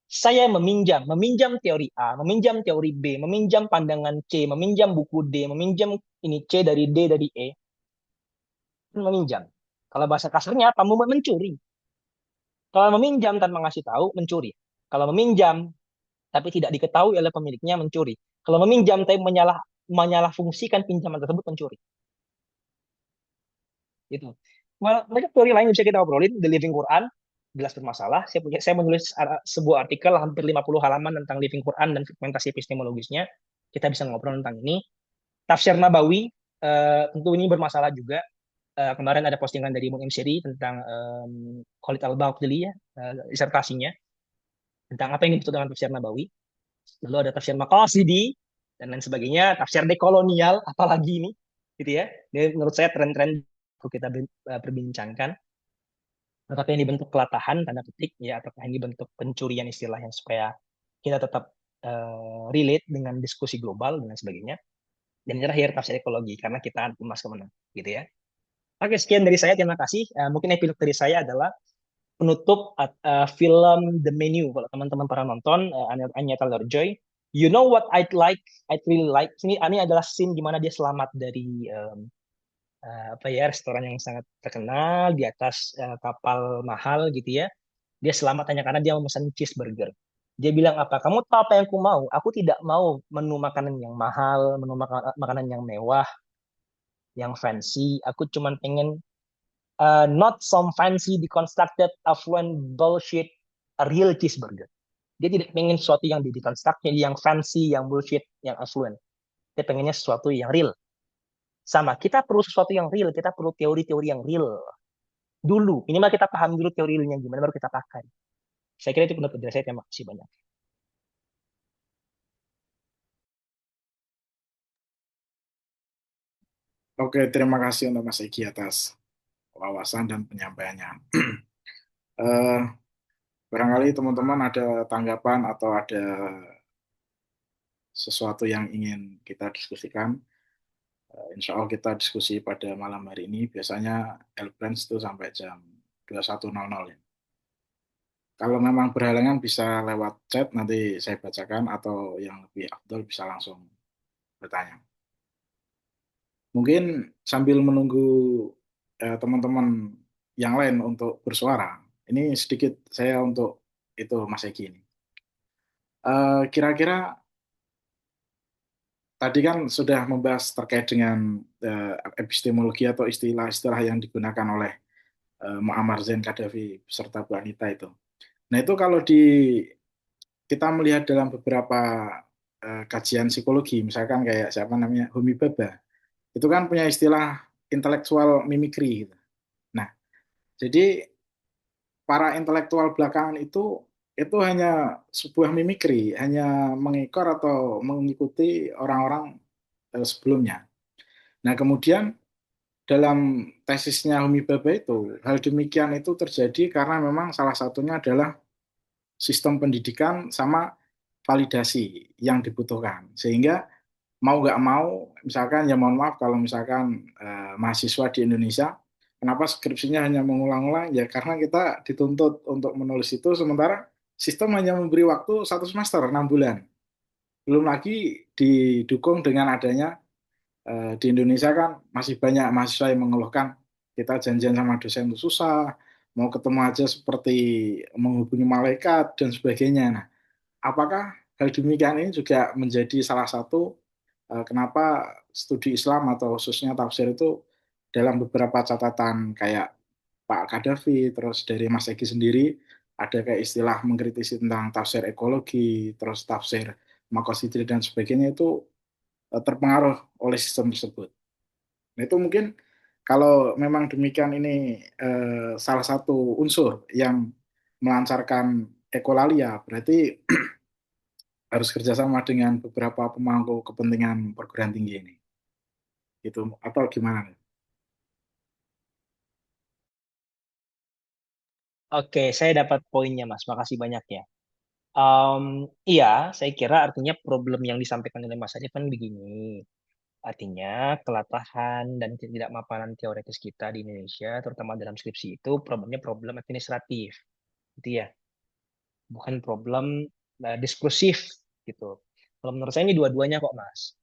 Speaker 2: saya meminjam teori A, meminjam teori B, meminjam pandangan C, meminjam buku D, meminjam ini C dari D dari E, meminjam. Kalau bahasa kasarnya apa? Mencuri. Kalau meminjam tanpa ngasih tahu, mencuri. Kalau meminjam tapi tidak diketahui oleh pemiliknya, mencuri. Kalau meminjam tapi menyalah fungsikan pinjaman tersebut, mencuri. Itu. Banyak teori lain yang bisa kita obrolin. The Living Quran jelas bermasalah. Saya menulis sebuah artikel hampir 50 halaman tentang Living Quran dan fragmentasi epistemologisnya. Kita bisa ngobrol tentang ini. Tafsir Nabawi tentu ini bermasalah juga. Kemarin ada postingan dari Mun Siri tentang Khalid Al-Baghdadi ya, disertasinya tentang apa yang dimaksud dengan tafsir Nabawi. Lalu ada tafsir Maqasidi dan lain sebagainya, tafsir dekolonial apalagi ini gitu ya. Jadi menurut saya tren-tren itu kita perbincangkan. Apakah ini bentuk kelatahan tanda petik ya, apakah ini bentuk pencurian istilah yang supaya kita tetap relate dengan diskusi global dan lain sebagainya. Dan yang terakhir tafsir ekologi karena kita emas kemana gitu ya. Oke, sekian dari saya, terima kasih. Mungkin epilog dari saya adalah penutup film The Menu. Kalau teman-teman pernah nonton, Anya Taylor-Joy, you know what I'd really like. Ini adalah scene di mana dia selamat dari apa ya, restoran yang sangat terkenal di atas kapal mahal gitu ya. Dia selamat hanya karena dia memesan cheeseburger. Dia bilang apa? Kamu tahu apa yang aku mau? Aku tidak mau menu makanan yang mahal, menu makanan yang mewah, yang fancy. Aku cuma pengen not some fancy, deconstructed, affluent bullshit, a real cheeseburger. Dia tidak pengen sesuatu yang dikonstruksi, yang fancy, yang bullshit, yang affluent. Dia pengennya sesuatu yang real. Sama, kita perlu sesuatu yang real, kita perlu teori-teori yang real. Dulu, minimal kita paham dulu teori realnya gimana, baru kita pakai. Saya kira itu penutup dari saya, terima kasih banyak.
Speaker 1: Oke, terima kasih untuk Mas Egi atas wawasan dan penyampaiannya. Eh, Barangkali teman-teman ada tanggapan atau ada sesuatu yang ingin kita diskusikan. Insya Allah kita diskusi pada malam hari ini. Biasanya Elbrand itu sampai jam 21.00 ya. Kalau memang berhalangan bisa lewat chat, nanti saya bacakan atau yang lebih afdol bisa langsung bertanya. Mungkin sambil menunggu teman-teman yang lain untuk bersuara, ini sedikit saya untuk itu Mas Egi ini. Kira-kira tadi kan sudah membahas terkait dengan epistemologi atau istilah-istilah yang digunakan oleh Muammar Zain Gaddafi beserta Bu Anita itu. Nah itu kalau kita melihat dalam beberapa kajian psikologi, misalkan kayak siapa namanya Homi Bhabha, itu kan punya istilah intelektual mimikri gitu. Nah, jadi para intelektual belakangan itu hanya sebuah mimikri, hanya mengekor atau mengikuti orang-orang sebelumnya. Nah, kemudian dalam tesisnya Homi Bhabha itu, hal demikian itu terjadi karena memang salah satunya adalah sistem pendidikan sama validasi yang dibutuhkan. Sehingga mau nggak mau, misalkan ya mohon maaf kalau misalkan mahasiswa di Indonesia, kenapa skripsinya hanya mengulang-ulang? Ya karena kita dituntut untuk menulis itu, sementara sistem hanya memberi waktu 1 semester, 6 bulan. Belum lagi didukung dengan adanya di Indonesia kan masih banyak mahasiswa yang mengeluhkan kita janjian sama dosen itu susah, mau ketemu aja seperti menghubungi malaikat dan sebagainya. Nah, apakah hal demikian ini juga menjadi salah satu kenapa studi Islam atau khususnya tafsir itu dalam beberapa catatan kayak Pak Kadafi, terus dari Mas Egi sendiri, ada kayak istilah mengkritisi tentang tafsir ekologi, terus tafsir Makosidri dan sebagainya itu terpengaruh oleh sistem tersebut. Nah, itu mungkin kalau memang demikian ini salah satu unsur yang melancarkan ekolalia, berarti harus kerjasama dengan beberapa pemangku kepentingan perguruan tinggi ini. Gitu, atau gimana?
Speaker 2: Oke, saya dapat poinnya, Mas. Makasih banyak ya. Em, iya, saya kira artinya problem yang disampaikan oleh Mas Arif kan begini. Artinya kelatahan dan ketidakmapanan teoritis kita di Indonesia, terutama dalam skripsi itu problemnya problem administratif, gitu ya. Bukan problem diskursif, gitu. Kalau menurut saya ini dua-duanya kok, Mas.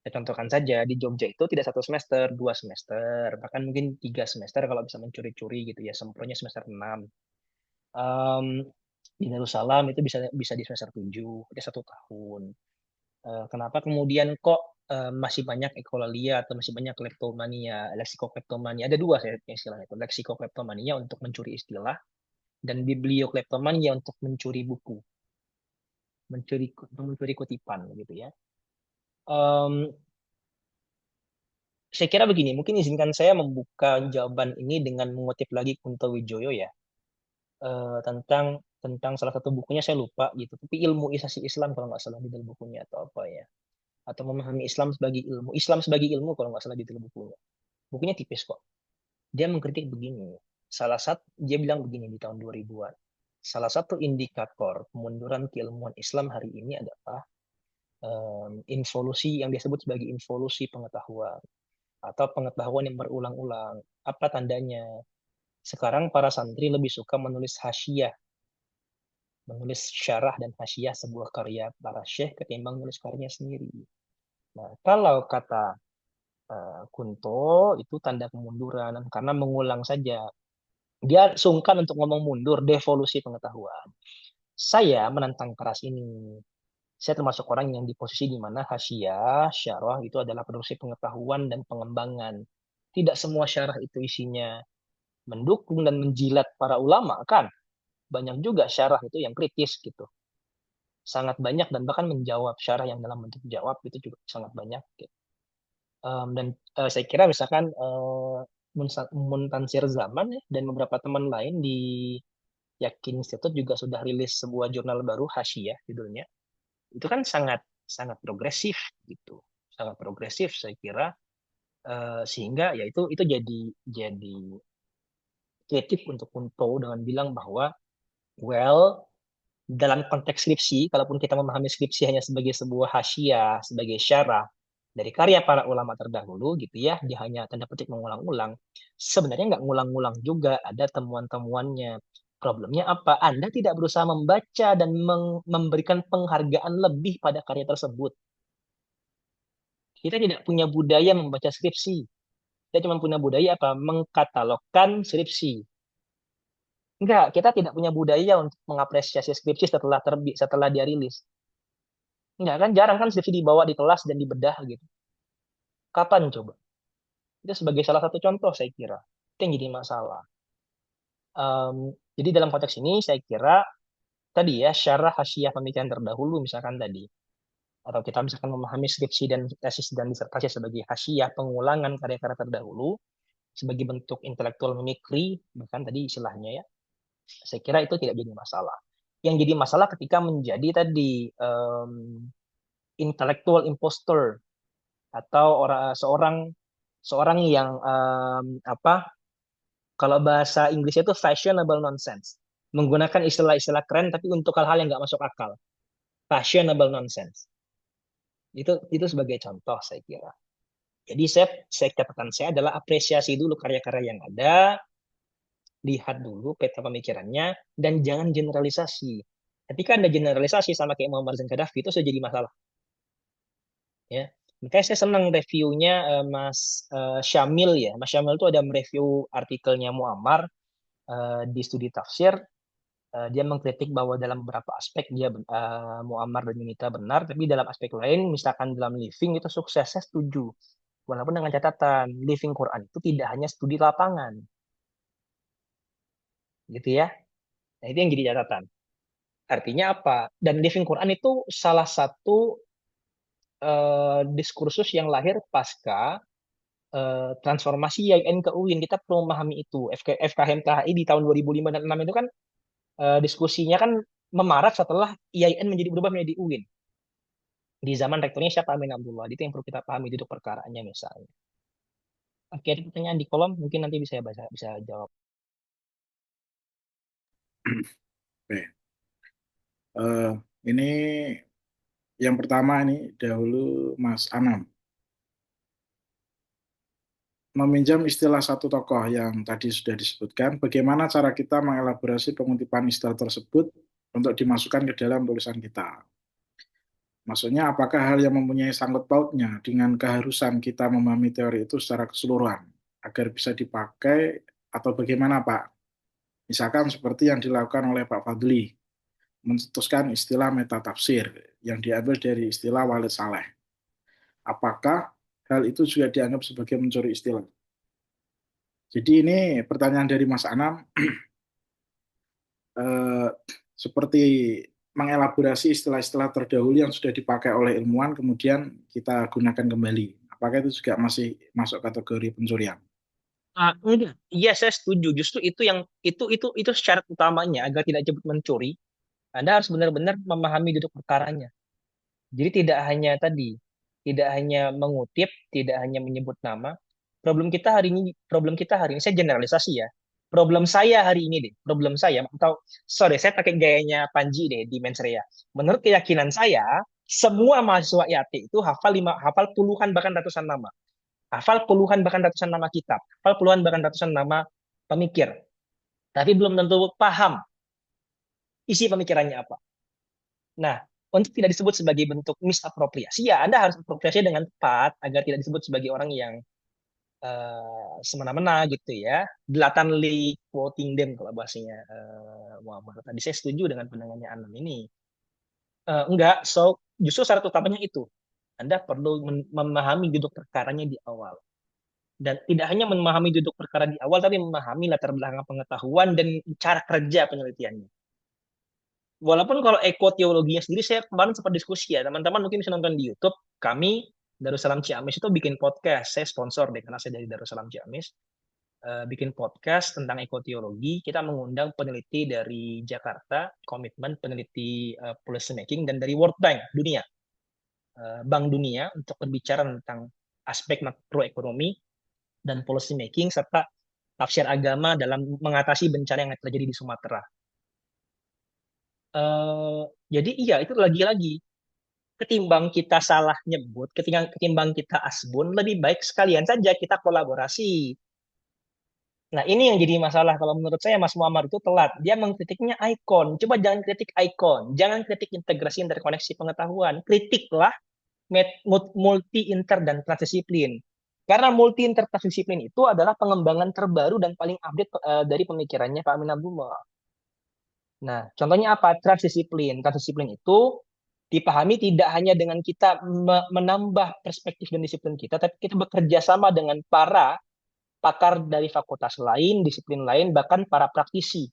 Speaker 2: Saya contohkan saja, di Jogja itu tidak 1 semester, 2 semester, bahkan mungkin 3 semester kalau bisa mencuri-curi gitu ya, sempurnya semester 6. Em, di Darussalam itu bisa bisa di semester 7, ada 1 tahun. Kenapa kemudian kok masih banyak ekolalia atau masih banyak kleptomania, leksikokleptomania? Ada dua saya istilahnya itu, leksikokleptomania untuk mencuri istilah dan bibliokleptomania untuk mencuri buku, mencuri kutipan gitu ya. Em, saya kira begini, mungkin izinkan saya membuka jawaban ini dengan mengutip lagi Kunto Wijoyo ya, tentang tentang salah satu bukunya saya lupa gitu, tapi ilmuisasi Islam kalau nggak salah di dalam bukunya atau apa ya, atau memahami Islam sebagai ilmu kalau nggak salah di dalam bukunya. Bukunya tipis kok. Dia mengkritik begini. Dia bilang begini di tahun 2000-an. Salah satu indikator kemunduran keilmuan Islam hari ini adalah involusi yang disebut sebagai involusi pengetahuan atau pengetahuan yang berulang-ulang. Apa tandanya? Sekarang para santri lebih suka menulis hasyiah, menulis syarah dan hasyiah sebuah karya para syekh ketimbang menulis karyanya sendiri. Nah, kalau kata Kunto itu tanda kemunduran karena mengulang saja. Dia sungkan untuk ngomong mundur, devolusi pengetahuan. Saya menantang keras ini. Saya termasuk orang yang di posisi di mana hasyiah, syarah itu adalah produksi pengetahuan dan pengembangan. Tidak semua syarah itu isinya mendukung dan menjilat para ulama kan. Banyak juga syarah itu yang kritis gitu. Sangat banyak dan bahkan menjawab syarah yang dalam bentuk jawab itu juga sangat banyak gitu. Dan saya kira misalkan Muntansir Zaman ya, dan beberapa teman lain di Yakin Institute juga sudah rilis sebuah jurnal baru Hasyiah judulnya. Itu kan sangat sangat progresif gitu. Sangat progresif saya kira. Sehingga ya itu jadi kritik untuk Kunto dengan bilang bahwa well dalam konteks skripsi, kalaupun kita memahami skripsi hanya sebagai sebuah hasyiah, sebagai syarah dari karya para ulama terdahulu gitu ya, dia hanya tanda petik mengulang-ulang. Sebenarnya nggak ngulang-ngulang juga, ada temuan-temuannya. Problemnya apa? Anda tidak berusaha membaca dan memberikan penghargaan lebih pada karya tersebut. Kita tidak punya budaya membaca skripsi. Kita cuma punya budaya apa? Mengkatalogkan skripsi. Enggak, kita tidak punya budaya untuk mengapresiasi skripsi setelah terbit, setelah dia rilis. Enggak kan, jarang kan skripsi dibawa di kelas dan dibedah gitu. Kapan coba? Itu sebagai salah satu contoh saya kira. Itu yang jadi masalah. Em, jadi dalam konteks ini saya kira tadi ya syarah hasyiah pemikiran terdahulu misalkan tadi. Atau kita misalkan memahami skripsi dan tesis dan disertasi sebagai hasyiah pengulangan karya-karya terdahulu sebagai bentuk intelektual mimikri, bahkan tadi istilahnya ya. Saya kira itu tidak jadi masalah. Yang jadi masalah ketika menjadi tadi intellectual impostor atau seorang seorang yang apa kalau bahasa Inggrisnya itu fashionable nonsense, menggunakan istilah-istilah keren tapi untuk hal-hal yang nggak masuk akal, fashionable nonsense. Itu sebagai contoh saya kira. Jadi saya katakan saya adalah apresiasi dulu karya-karya yang ada, lihat dulu peta pemikirannya dan jangan generalisasi. Ketika Anda generalisasi sama kayak Muhammad Zain Gaddafi itu sudah jadi masalah ya. Makanya saya senang reviewnya Mas Syamil ya. Mas Syamil itu ada mereview artikelnya Muammar di studi tafsir. Dia mengkritik bahwa dalam beberapa aspek dia Muammar dan Yunita benar, tapi dalam aspek lain, misalkan dalam living itu sukses, saya setuju. Walaupun dengan catatan, living Quran itu tidak hanya studi lapangan, gitu ya. Nah, itu yang jadi catatan. Artinya apa? Dan living Quran itu salah satu diskursus yang lahir pasca transformasi IAIN ke UIN. Kita perlu memahami itu. FKM KHI di tahun 2005 dan 2006 itu kan diskusinya kan memarak setelah IAIN berubah menjadi UIN. Di zaman rektornya siapa? Amin Abdullah. Itu yang perlu kita pahami duduk perkaranya misalnya. Oke, ada pertanyaan di kolom, mungkin nanti bisa bisa jawab.
Speaker 1: Oke. Eh, ini yang pertama ini dahulu Mas Anam meminjam istilah satu tokoh yang tadi sudah disebutkan. Bagaimana cara kita mengelaborasi pengutipan istilah tersebut untuk dimasukkan ke dalam tulisan kita? Maksudnya, apakah hal yang mempunyai sangkut pautnya dengan keharusan kita memahami teori itu secara keseluruhan agar bisa dipakai atau bagaimana, Pak? Misalkan seperti yang dilakukan oleh Pak Fadli, mencetuskan istilah metatafsir yang diambil dari istilah Walid Saleh. Apakah hal itu juga dianggap sebagai mencuri istilah? Jadi ini pertanyaan dari Mas Anam, eh, seperti mengelaborasi istilah-istilah terdahulu yang sudah dipakai oleh ilmuwan, kemudian kita gunakan kembali. Apakah itu juga masih masuk kategori pencurian?
Speaker 2: Enggak. Iya, saya setuju. Justru itu yang itu syarat utamanya agar tidak disebut mencuri. Anda harus benar-benar memahami duduk perkaranya. Jadi tidak hanya mengutip, tidak hanya menyebut nama. Problem kita hari ini, saya generalisasi ya. Problem saya hari ini deh, problem saya, atau sorry, saya pakai gayanya Panji deh di Mensreya. Menurut keyakinan saya, semua mahasiswa IAT itu hafal puluhan bahkan ratusan nama. Hafal puluhan bahkan ratusan nama kitab, hafal puluhan bahkan ratusan nama pemikir. Tapi belum tentu paham isi pemikirannya apa. Nah, untuk tidak disebut sebagai bentuk misapropriasi, ya Anda harus apropriasi dengan tepat agar tidak disebut sebagai orang yang semena-mena gitu ya. Blatantly quoting them kalau bahasanya Muhammad. Tadi saya setuju dengan pandangannya Anam ini. Enggak, so justru syarat utamanya itu. Anda perlu memahami duduk perkaranya di awal. Dan tidak hanya memahami duduk perkara di awal, tapi memahami latar belakang pengetahuan dan cara kerja penelitiannya. Walaupun kalau ekoteologinya sendiri, saya kemarin sempat diskusi ya, teman-teman mungkin bisa nonton di YouTube, kami Darussalam Ciamis itu bikin podcast, saya sponsor deh, karena saya dari Darussalam Ciamis, bikin podcast tentang ekoteologi, kita mengundang peneliti dari Jakarta, komitmen peneliti policy making, dan dari World Bank, dunia, Bank Dunia, untuk berbicara tentang aspek makroekonomi dan policy making, serta tafsir agama dalam mengatasi bencana yang terjadi di Sumatera. Eh, jadi iya itu lagi-lagi ketimbang kita salah nyebut, ketimbang kita asbun, lebih baik sekalian saja kita kolaborasi. Nah, ini yang jadi masalah kalau menurut saya Mas Muammar itu telat. Dia mengkritiknya ikon. Coba jangan kritik ikon, jangan kritik integrasi interkoneksi pengetahuan. Kritiklah multi inter dan transdisiplin. Karena multi inter transdisiplin itu adalah pengembangan terbaru dan paling update dari pemikirannya Pak Amin Abdullah. Nah, contohnya apa? Transdisiplin. Transdisiplin itu dipahami tidak hanya dengan kita menambah perspektif dan disiplin kita, tapi kita bekerja sama dengan para pakar dari fakultas lain, disiplin lain, bahkan para praktisi.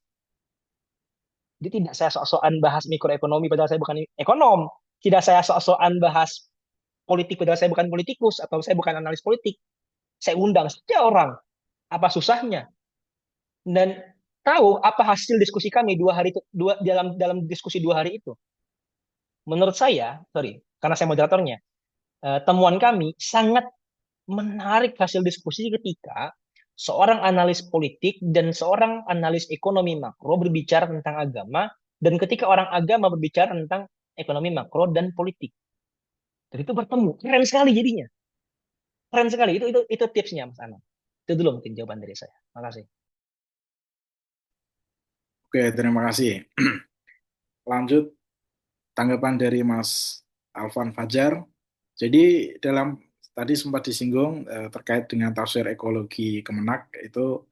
Speaker 2: Jadi tidak saya sok-sokan bahas mikroekonomi padahal saya bukan ekonom. Tidak saya sok-sokan bahas politik padahal saya bukan politikus atau saya bukan analis politik. Saya undang saja orang. Apa susahnya? Dan tahu apa hasil diskusi kami dalam dalam diskusi 2 hari itu. Menurut saya, sorry, karena saya moderatornya, temuan kami sangat menarik hasil diskusi ketika seorang analis politik dan seorang analis ekonomi makro berbicara tentang agama, dan ketika orang agama berbicara tentang ekonomi makro dan politik. Dan itu bertemu, keren sekali jadinya. Keren sekali, itu tipsnya Mas Anam. Itu dulu mungkin jawaban dari saya. Makasih.
Speaker 1: Oke, terima kasih. Lanjut tanggapan dari Mas Alvan Fajar. Jadi dalam tadi sempat disinggung terkait dengan tafsir ekologi Kemenak itu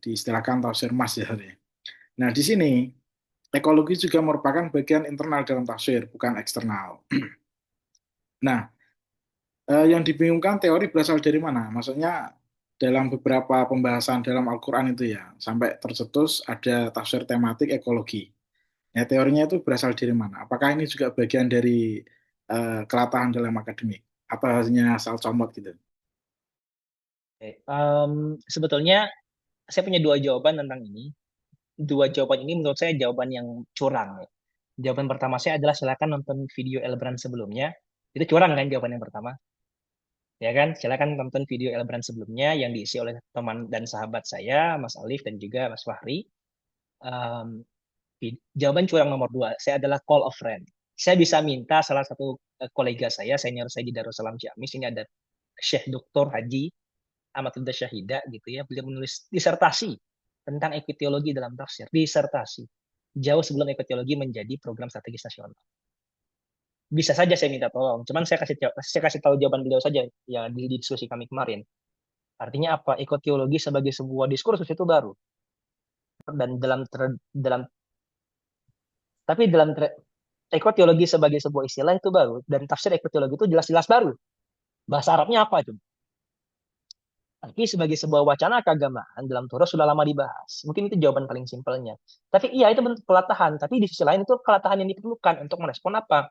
Speaker 1: diistilahkan tafsir Mas ya. Nah, di sini ekologi juga merupakan bagian internal dalam tafsir, bukan eksternal. Nah, yang dibingungkan teori berasal dari mana? Maksudnya dalam beberapa pembahasan dalam Al-Quran itu ya, sampai tercetus ada tafsir tematik ekologi. Ya, teorinya itu berasal dari mana? Apakah ini juga bagian dari kelatahan dalam akademik? Apa hanya asal comot gitu?
Speaker 2: Oke. Sebetulnya saya punya dua jawaban tentang ini. Dua jawaban ini menurut saya jawaban yang curang, ya. Jawaban pertama saya adalah silakan nonton video Elbran sebelumnya. Itu curang kan jawaban yang pertama. Ya kan? Silakan nonton video Elbran sebelumnya yang diisi oleh teman dan sahabat saya, Mas Alif dan juga Mas Fahri. Em, Jawaban curang nomor dua, saya adalah call of friend. Saya bisa minta salah satu kolega saya, senior saya di Darussalam Ciamis, ini ada Syekh Dr. Haji Amatullah Syahida gitu ya. Beliau menulis disertasi tentang epidemiologi dalam tafsir, disertasi. Jauh sebelum epidemiologi menjadi program strategis nasional. Bisa saja saya minta tolong, cuman saya kasih tahu jawaban beliau saja ya di diskusi kami kemarin. Artinya apa? Ekoteologi sebagai sebuah diskursus itu baru dan dalam dalam ekoteologi sebagai sebuah istilah itu baru dan tafsir ekoteologi itu jelas-jelas baru. Bahasa Arabnya apa itu? Tapi sebagai sebuah wacana keagamaan dalam Torah sudah lama dibahas. Mungkin itu jawaban paling simpelnya. Tapi iya itu bentuk kelatahan. Tapi di sisi lain itu kelatahan yang diperlukan untuk merespon apa?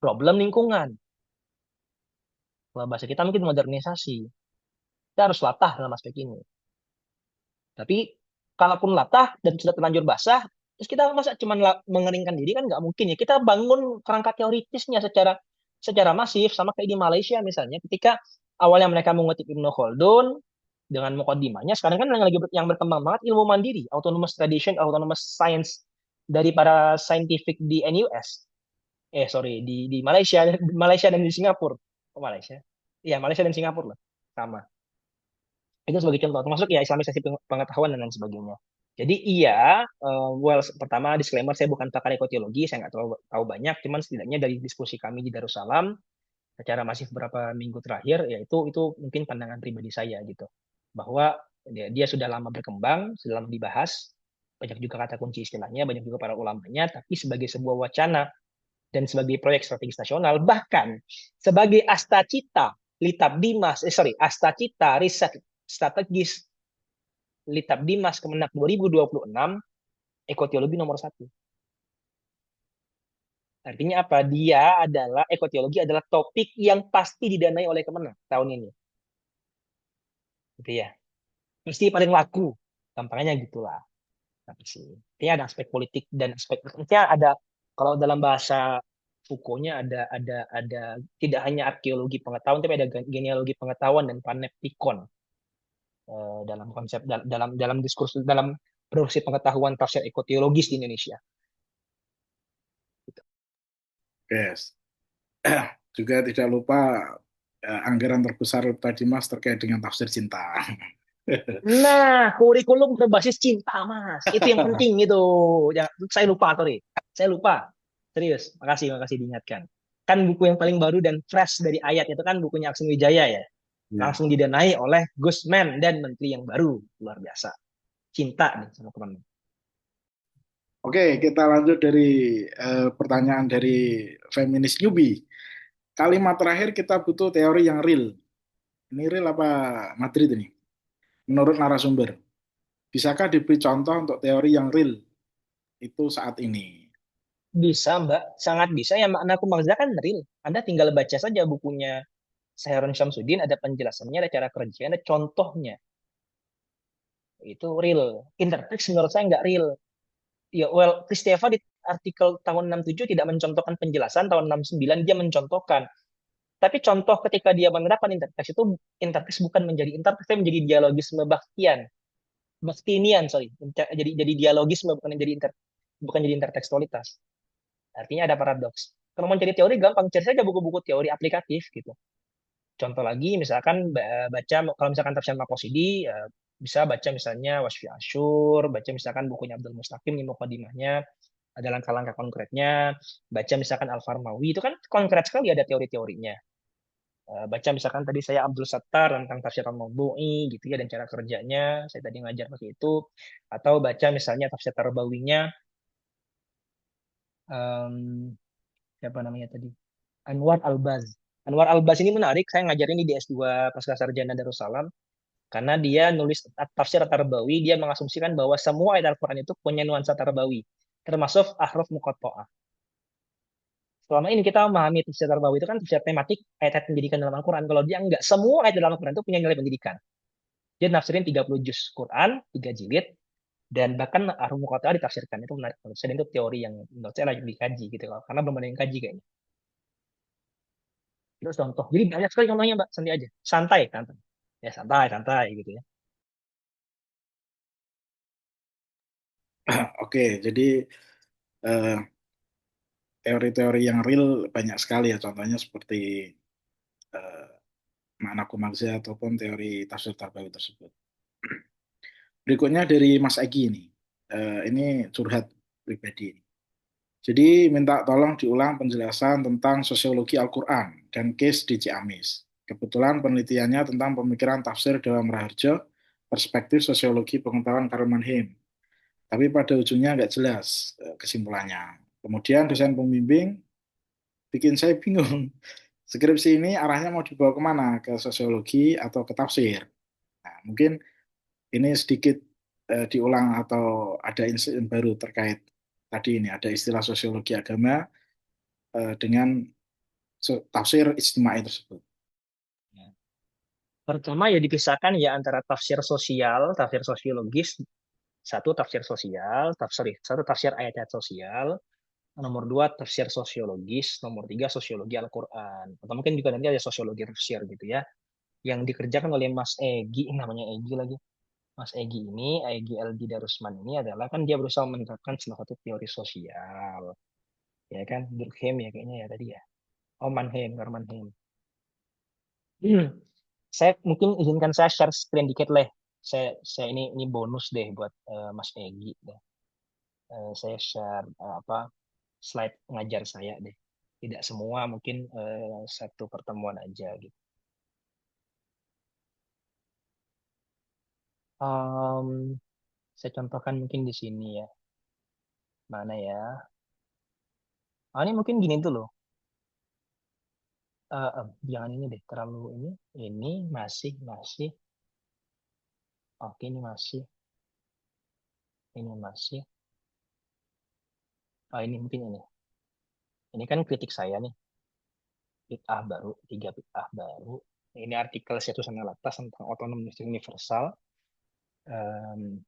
Speaker 2: Problem lingkungan. Kalau bahasa kita mungkin modernisasi. Kita harus latah dalam aspek ini. Tapi kalaupun latah dan sudah terlanjur basah, terus kita masa cuma mengeringkan diri kan nggak mungkin ya. Kita bangun kerangka teoritisnya secara masif sama kayak di Malaysia misalnya. Ketika awalnya mereka mengutip Ibnu Khaldun dengan mukadimahnya, sekarang kan yang berkembang banget ilmu mandiri, autonomous tradition, autonomous science dari para scientific di NUS. Sorry, di Malaysia, Malaysia dan di Singapura. Oh Malaysia? Iya Malaysia dan Singapura lah, sama. Itu sebagai contoh, termasuk ya islamisasi pengetahuan dan lain sebagainya. Jadi iya, pertama disclaimer saya bukan pakar ekoteologi, saya nggak terlalu tahu banyak, cuman setidaknya dari diskusi kami di Darussalam secara masif beberapa minggu terakhir, yaitu itu mungkin pandangan pribadi saya gitu, bahwa dia sudah lama berkembang, sudah lama dibahas, banyak juga kata kunci istilahnya, banyak juga para ulamanya, tapi sebagai sebuah wacana dan sebagai proyek strategis nasional, bahkan sebagai astacita Litab Dimas, astacita riset strategis Litab Dimas Kemenak 2026, ekoteologi nomor satu. Artinya apa? Ekoteologi adalah topik yang pasti didanai oleh Kemenak tahun ini. Gitu ya. Pasti paling laku. Gampangnya gitulah. Tapi sih. Ini ada aspek politik dan aspek artinya ada kalau dalam bahasa Foucault-nya ada tidak hanya arkeologi pengetahuan tapi ada genealogi pengetahuan dan paneptikon dalam konsep dalam diskursus dalam produksi pengetahuan tafsir ekoteologis di Indonesia.
Speaker 1: Yes. Juga tidak lupa anggaran terbesar tadi Mas terkait dengan tafsir cinta.
Speaker 2: Nah, kurikulum berbasis cinta, Mas. Itu yang penting itu. Ya, saya lupa, sorry. Saya lupa. Serius, makasih diingatkan. Kan buku yang paling baru dan fresh dari ayat itu kan bukunya Aksum Wijaya ya.
Speaker 1: Ya.
Speaker 2: Langsung didanai oleh Gusman dan menteri yang baru. Luar biasa. Cinta nih sama teman.
Speaker 1: Oke, kita lanjut dari pertanyaan dari feminis newbie. Kalimat terakhir kita butuh teori yang real. Ini real apa Madrid ini? Menurut narasumber, bisakah diberi contoh untuk teori yang real itu saat ini?
Speaker 2: Bisa, Mbak. Sangat bisa. Yang makna aku maksudnya kan real. Anda tinggal baca saja bukunya Saharun Syamsuddin, ada penjelasannya, ada cara kerja, ada contohnya. Itu real. Intertext menurut saya nggak real. Ya, well, Kristeva di artikel tahun 67 tidak mencontohkan penjelasan, tahun 69 dia mencontohkan. Tapi contoh ketika dia menerapkan interteks itu, interteks bukan menjadi interteks, tapi menjadi dialogisme baktian. Baktinian, sorry. Jadi dialogisme, bukan jadi intertekstualitas. Artinya ada paradoks. Kalau mau cari teori gampang, cari saja buku-buku teori aplikatif gitu. Contoh lagi, misalkan baca, kalau misalkan tafsir Maqosidi, bisa baca misalnya Wasfi Asyur, baca misalkan bukunya Abdul Mustaqim, di Mukadimahnya, ada langkah-langkah konkretnya, baca misalkan Al-Farmawi, itu kan konkret sekali ada teori-teorinya. Baca misalkan tadi saya Abdul Sattar tentang tafsir al-mawdu'i gitu ya dan cara kerjanya, saya tadi ngajar pakai itu, atau baca misalnya tafsir Tarbawinya, em, siapa namanya tadi? Anwar Albaz. Anwar Albaz ini menarik, saya ngajarin di DS2 Pasca Sarjana Darussalam, karena dia nulis tafsir Tarbawi, dia mengasumsikan bahwa semua ayat Al-Quran itu punya nuansa Tarbawi, termasuk ahruf muqatta'ah. selama ini kita memahami tafsir Tarbawi itu kan tafsir tematik ayat-ayat pendidikan dalam Al-Quran. Kalau dia enggak, semua ayat dalam Al-Quran itu punya nilai pendidikan. Dia nafsirin 30 juz Quran, 3 jilid, dan bahkan Ar-Rumul Qur'an ditafsirkan. Itu menarik menurut saya, dan itu teori yang menurut saya lagi dikaji gitu loh. Karena belum ada yang kaji kayaknya. Terus contoh. Jadi banyak sekali contohnya, Mbak. Santai aja. Santai, santai. Ya, santai, santai gitu ya.
Speaker 1: Oke, jadi eh, teori-teori yang real banyak sekali ya. Contohnya seperti eh, makna kumaksi ataupun teori tafsir tarbawi tersebut. Berikutnya dari Mas Egi ini. Ini curhat pribadi. Jadi minta tolong diulang penjelasan tentang sosiologi Al-Quran dan case di Ciamis. Kebetulan penelitiannya tentang pemikiran tafsir Dewa Raharjo, perspektif sosiologi pengetahuan Karl Mannheim. Tapi pada ujungnya nggak jelas kesimpulannya. Kemudian dosen pembimbing bikin saya bingung. Skripsi ini arahnya mau dibawa kemana? Ke sosiologi atau ke tafsir? Nah, mungkin ini sedikit diulang atau ada insiden baru terkait tadi ini. Ada istilah sosiologi agama dengan tafsir ijtimai tersebut.
Speaker 2: Pertama ya dipisahkan ya antara tafsir sosial, tafsir sosiologis, satu tafsir sosial, satu tafsir ayat-ayat sosial, nomor dua tafsir sosiologis, nomor tiga sosiologi Al-Quran. Atau mungkin juga nanti ada sosiologi tafsir gitu ya, yang dikerjakan oleh Mas Egi, namanya Egi lagi. Mas Egi ini, Egi LD Darusman ini adalah kan dia berusaha menerapkan salah satu teori sosial, ya kan, Durkheim ya kayaknya ya tadi ya. Oh Mannheim, Karl Mannheim. Hmm. Saya mungkin izinkan saya share screen dikit lah. Saya ini bonus deh buat Mas Egi deh. Saya share apa slide ngajar saya deh. Tidak semua, mungkin satu pertemuan aja gitu. Em, saya contohkan mungkin di sini ya. Mana ya? Ah, ini mungkin gini tuh loh. Jangan ini deh, terlalu ini. Ini masih. Oke, ini masih. Ini masih. Ini mungkin ini. Ini kan kritik saya nih. Bid'ah baru, tiga bid'ah baru. Ini artikel Setu Sanalatas tentang otonom universal.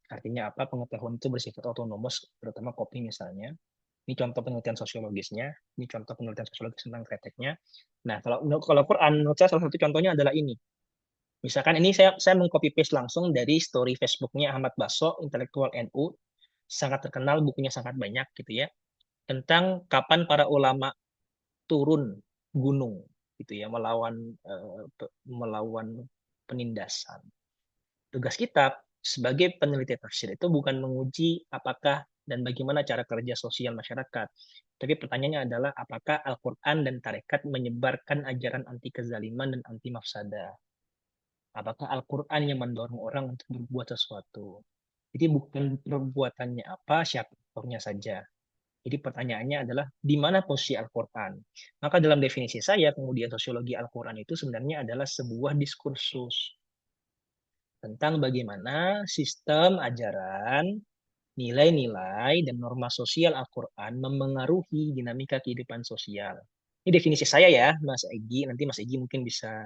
Speaker 2: Artinya apa? Pengetahuan itu bersifat otonomos, terutama kopi misalnya. Ini contoh penelitian sosiologisnya. Ini contoh penelitian sosiologis tentang kreteknya. Nah, kalau Quran, menurut saya salah satu contohnya adalah ini. Misalkan ini saya mengcopy paste langsung dari story Facebooknya Ahmad Baso, intelektual NU, sangat terkenal, bukunya sangat banyak gitu ya, tentang kapan para ulama turun gunung gitu ya, melawan penindasan. Tugas kita sebagai peneliti tafsir itu bukan menguji apakah dan bagaimana cara kerja sosial masyarakat, tapi pertanyaannya adalah apakah Al-Quran dan tarekat menyebarkan ajaran anti kezaliman dan anti mafsadah. Apakah Al-Quran yang mendorong orang untuk berbuat sesuatu. Jadi bukan perbuatannya apa, siapa aktornya saja. Jadi pertanyaannya adalah di mana posisi Al-Quran? Maka dalam definisi saya, kemudian sosiologi Al-Quran itu sebenarnya adalah sebuah diskursus tentang bagaimana sistem ajaran, nilai-nilai, dan norma sosial Al-Quran memengaruhi dinamika kehidupan sosial. Ini definisi saya ya, Mas Egi. Nanti Mas Egi mungkin bisa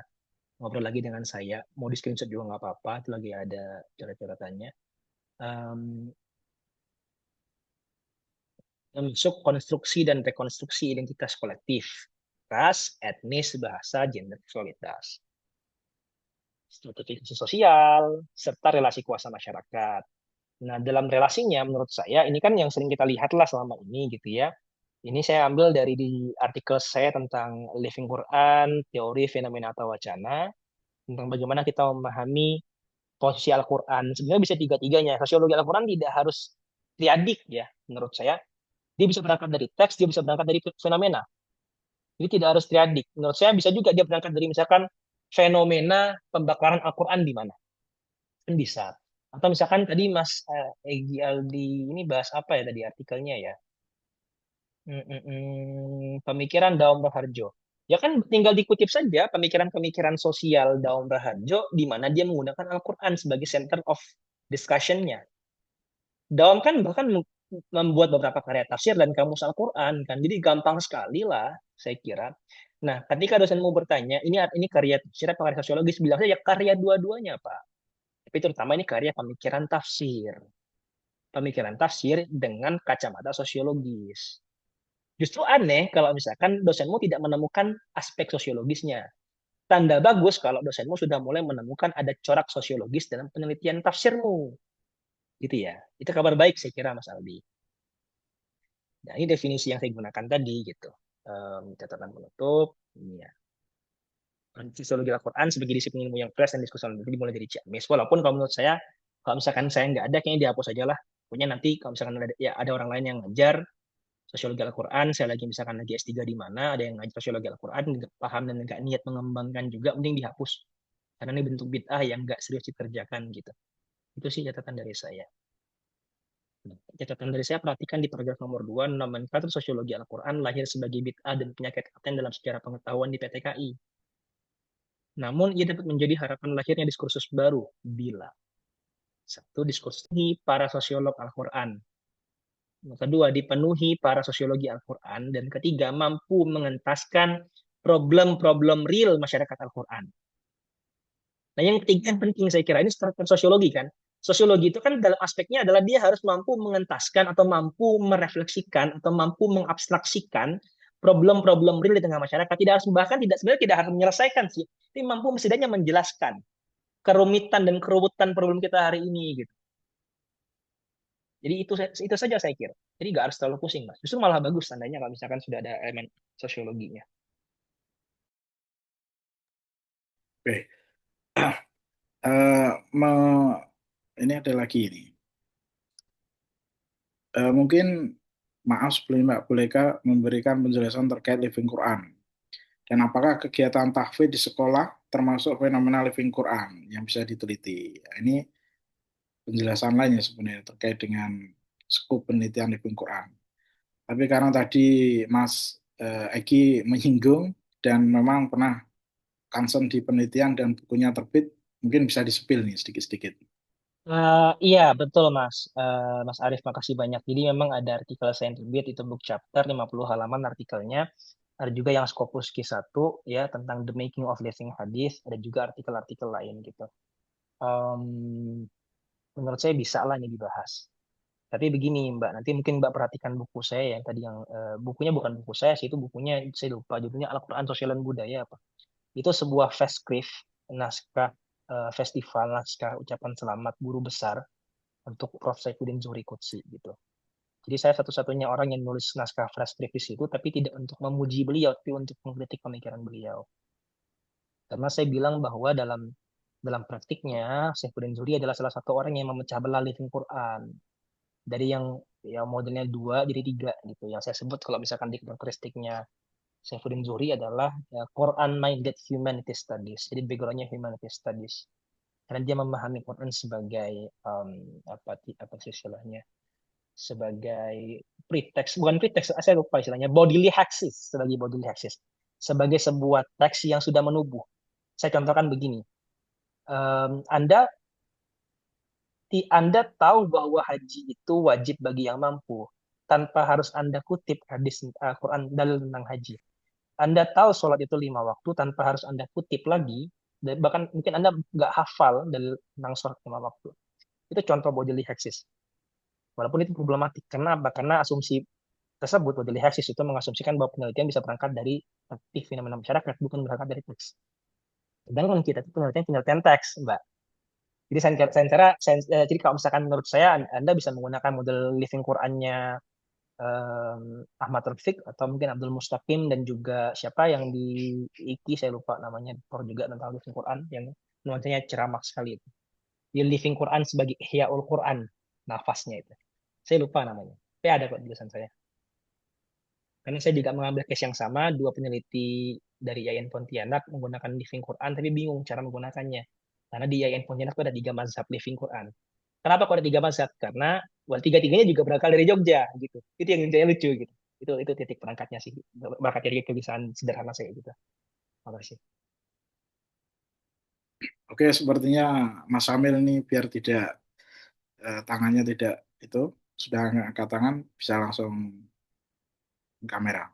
Speaker 2: ngobrol lagi dengan saya. Mau di screenshot juga nggak apa-apa, itu lagi ada coret-coretannya. Um, Masuk konstruksi dan rekonstruksi identitas kolektif, ras, etnis, bahasa, gender, seksualitas, stratifikasi sosial, serta relasi kuasa masyarakat. Nah, dalam relasinya, menurut saya, ini kan yang sering kita lihat lah selama ini gitu ya. Ini saya ambil dari di artikel saya tentang Living Quran, teori fenomena atau wacana, tentang bagaimana kita memahami posisi Al-Quran. Sebenarnya bisa tiga-tiganya. Sosiologi Al-Quran tidak harus triadik ya, menurut saya. Dia bisa berangkat dari teks, dia bisa berangkat dari fenomena. Jadi tidak harus triadik. Menurut saya bisa juga dia berangkat dari misalkan fenomena pembakaran Al-Quran di mana. Kan bisa. Atau misalkan tadi Mas Egi Aldi ini bahas apa ya tadi artikelnya ya? Pemikiran Daum Raharjo. Ya kan tinggal dikutip saja pemikiran-pemikiran sosial Daum Raharjo di mana dia menggunakan Al-Quran sebagai center of discussion-nya. Daum kan bahkan membuat beberapa karya tafsir dan kamus Al-Quran kan. Jadi gampang sekali lah saya kira. Nah, ketika dosenmu bertanya, ini karya tafsir apa karya sosiologis, bilang saja karya dua-duanya, Pak. Tapi terutama ini karya pemikiran tafsir. Pemikiran tafsir dengan kacamata sosiologis. Justru aneh kalau misalkan dosenmu tidak menemukan aspek sosiologisnya. Tanda bagus kalau dosenmu sudah mulai menemukan ada corak sosiologis dalam penelitian tafsirmu. Gitu ya. Itu kabar baik saya kira Mas Aldi. Nah, ini definisi yang saya gunakan tadi gitu. Catatan penutup, ini ya. Sosiologi Al-Quran sebagai disiplin ilmu yang fresh dan diskusi dimulai dari Ciamis. Walaupun kalau menurut saya, kalau misalkan saya nggak ada, kayaknya dihapus aja lah. Pokoknya nanti kalau misalkan ada, ya ada orang lain yang ngajar sosiologi Al-Quran, saya lagi misalkan lagi S3 di mana, ada yang ngajar sosiologi Al-Quran, nggak paham dan nggak niat mengembangkan juga, mending dihapus. Karena ini bentuk bid'ah yang nggak serius dikerjakan gitu. Itu sih catatan dari saya. Catatan dari saya, perhatikan di paragraf nomor 2, nomenklatur sosiologi Al-Quran lahir sebagai bid'ah dan penyakit laten dalam sejarah pengetahuan di PTKI. Namun, ia dapat menjadi harapan lahirnya diskursus baru bila satu, diskursus ini para sosiolog Al-Quran. Yang kedua, dipenuhi para sosiologi Al-Quran. Dan ketiga, mampu mengentaskan problem-problem real masyarakat Al-Quran. Nah, yang ketiga yang penting saya kira ini struktur sosiologi kan. Sosiologi itu kan dalam aspeknya adalah dia harus mampu mengentaskan atau mampu merefleksikan atau mampu mengabstraksikan problem-problem real di tengah masyarakat. Tidak harus, bahkan tidak, sebenarnya tidak harus menyelesaikan sih. Tapi mampu setidaknya menjelaskan kerumitan dan kerubutan problem kita hari ini gitu. Jadi itu saja saya kira. Jadi nggak harus terlalu pusing, Mas. Justru malah bagus tandanya kalau misalkan sudah ada elemen sosiologinya.
Speaker 1: Oke. Eh, me- ini ada lagi ini. Mungkin maaf sebelumnya Mbak, bolehkah memberikan penjelasan terkait Living Quran? Dan apakah kegiatan tahfidz di sekolah termasuk fenomena Living Quran yang bisa diteliti? Ini penjelasan lainnya sebenarnya terkait dengan skop penelitian Living Quran. Tapi karena tadi Mas Egi menyinggung dan memang pernah concern di penelitian dan bukunya terbit, mungkin bisa disepil nih sedikit-sedikit.
Speaker 2: Iya, betul Mas. Mas Arief, makasih banyak. Jadi memang ada artikel saya yang terbit, itu book chapter 50 halaman artikelnya. Ada juga yang Scopus Q1 ya tentang the making of living hadith. Ada juga artikel-artikel lain gitu. Em, Menurut saya bisa lah ini dibahas. Tapi begini Mbak, nanti mungkin Mbak perhatikan buku saya yang tadi yang bukunya bukan buku saya sih, itu bukunya saya lupa judulnya Al-Quran Sosial dan Budaya apa. Itu sebuah festskrift, naskah festival, naskah ucapan selamat guru besar untuk Prof. Saifuddin Zuhri Qudsi gitu. Jadi saya satu-satunya orang yang nulis naskah festskrift di situ, tapi tidak untuk memuji beliau, tapi untuk mengkritik pemikiran beliau. Karena saya bilang bahwa dalam dalam praktiknya, Saifuddin Zuhri adalah salah satu orang yang memecah belah living Quran dari yang ya modelnya dua jadi tiga gitu. Yang saya sebut kalau misalkan di karakteristiknya Saifuddin Zuhri adalah ya, Quran Minded Humanity Studies. Jadi backgroundnya Humanity Studies. Karena dia memahami Quran sebagai apa sih istilahnya? Sebagai pretext, bukan pretext, saya lupa istilahnya, bodily hexis, sebagai bodily hexis. Sebagai sebuah teks yang sudah menubuh. Saya contohkan begini. Anda Anda tahu bahwa haji itu wajib bagi yang mampu tanpa harus Anda kutip hadis Quran dalil tentang haji. Anda tahu sholat itu 5 waktu tanpa harus Anda kutip lagi, dan bahkan mungkin Anda nggak hafal dalil tentang sholat 5 waktu. Itu contoh bodily hexis. Walaupun itu problematik. Karena apa? Karena asumsi tersebut, bodily hexis itu mengasumsikan bahwa penelitian bisa berangkat dari aktif fenomena masyarakat, bukan berangkat dari teks. Sedangkan kita itu penelitian teks, Mbak. Jadi jadi kalau misalkan menurut saya Anda bisa menggunakan model living Quran-nya Ahmad Rafiq atau mungkin Abdul Mustaqim dan juga siapa yang di IKI saya lupa namanya juga tentang living Quran yang nuansanya ceramah sekali itu. Dia living Quran sebagai Ihyaul Quran nafasnya itu. Saya lupa namanya. Tapi ada kok tulisan saya. Karena saya juga mengambil case yang sama, dua peneliti dari IAIN Pontianak menggunakan living Quran tapi bingung cara menggunakannya. Karena di IAIN Pontianak itu ada 3 mazhab living Quran. Kenapa kok ada 3 mazhab? Karena tiga-tiganya juga berasal dari Jogja gitu. Itu yang saya lucu gitu. Itu titik perangkatnya sih. Berangkat dari kebiasaan sederhana saya gitu. Terima kasih.
Speaker 1: Oke, sepertinya Mas Amil ini biar tidak tangannya tidak itu. sudah angkat tangan, bisa langsung kamera.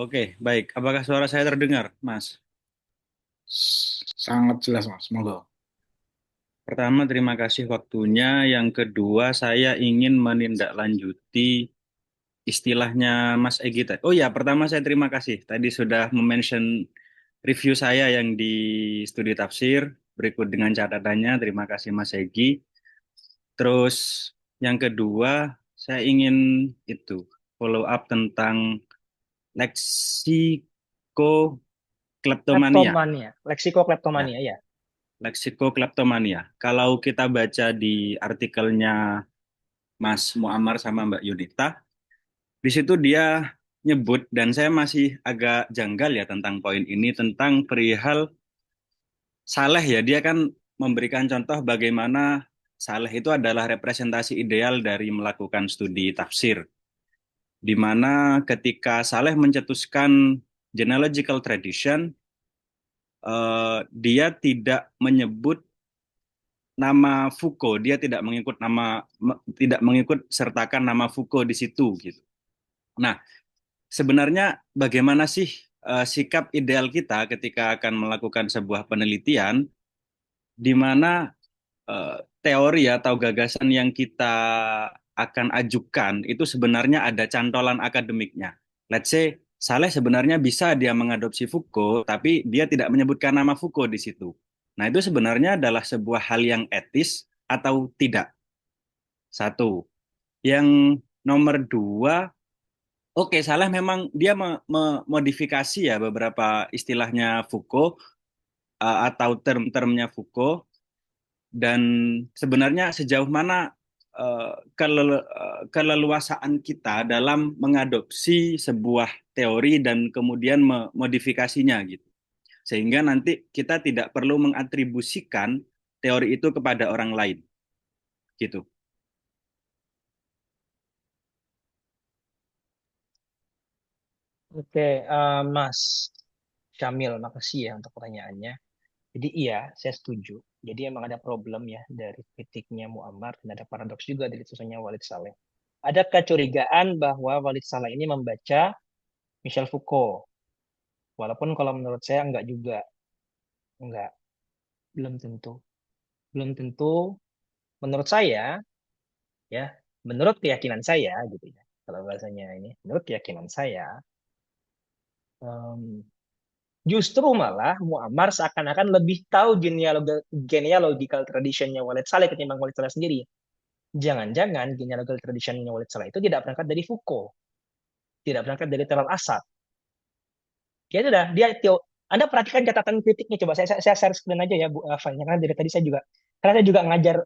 Speaker 3: Oke, baik. Apakah suara saya terdengar, Mas?
Speaker 1: Sangat jelas, Mas. Monggo.
Speaker 3: Pertama, terima kasih waktunya. Yang kedua, saya ingin menindaklanjuti istilahnya Mas Egi tadi. Oh ya, pertama saya terima kasih. Tadi sudah mention review saya yang di studi tafsir. Berikut dengan catatannya, terima kasih Mas Egi. Terus yang kedua, saya ingin itu follow up tentang leksikokleptomania.
Speaker 2: Kleptomania, leksikokleptomania
Speaker 3: Ya,
Speaker 2: ya.
Speaker 3: leksikokleptomania. Kalau kita baca di artikelnya Mas Muammar sama Mbak Yunita, di situ dia nyebut dan saya masih agak janggal ya tentang poin ini tentang perihal Saleh ya. Dia kan memberikan contoh bagaimana Saleh itu adalah representasi ideal dari melakukan studi tafsir, di mana ketika Saleh mencetuskan genealogical tradition, dia tidak menyebut nama Foucault, dia tidak mengikut sertakan nama Foucault di situ gitu. Nah, sebenarnya bagaimana sih sikap ideal kita ketika akan melakukan sebuah penelitian di mana teori atau gagasan yang kita akan ajukan itu sebenarnya ada cantolan akademiknya. Let's say Saleh sebenarnya bisa dia mengadopsi Foucault, tapi dia tidak menyebutkan nama Foucault di situ. Nah, itu sebenarnya adalah sebuah hal yang etis atau tidak. Satu. Yang nomor dua, oke, Saleh memang dia memodifikasi ya beberapa istilahnya Foucault atau term-termnya Foucault. Dan sebenarnya sejauh mana keleluasaan kita dalam mengadopsi sebuah teori dan kemudian memodifikasinya gitu. Sehingga nanti kita tidak perlu mengatribusikan teori itu kepada orang lain gitu.
Speaker 2: Oke, Mas Syamil, makasih ya untuk pertanyaannya. Jadi iya, saya setuju. Jadi emang ada problem ya dari kritiknya Muammar dan ada paradoks juga dari tulisannya Walid Saleh. Ada kecurigaan bahwa Walid Saleh ini membaca Michel Foucault. Walaupun kalau menurut saya enggak juga. Enggak, belum tentu. Belum tentu. Menurut saya, ya, menurut keyakinan saya gitu ya. Kalau bahasanya ini, menurut keyakinan saya, em, justru malah Muammar seakan-akan lebih tahu genealogical traditionnya Walid Saleh ketimbang Walid Saleh sendiri. Jangan-jangan genealogical traditionnya Walid Saleh itu tidak berangkat dari Foucault, tidak berangkat dari Talal Asad. Ya itu dah, Anda perhatikan catatan kritiknya. Coba saya share screen aja ya, Bu file-nya. Karena dari tadi karena saya juga ngajar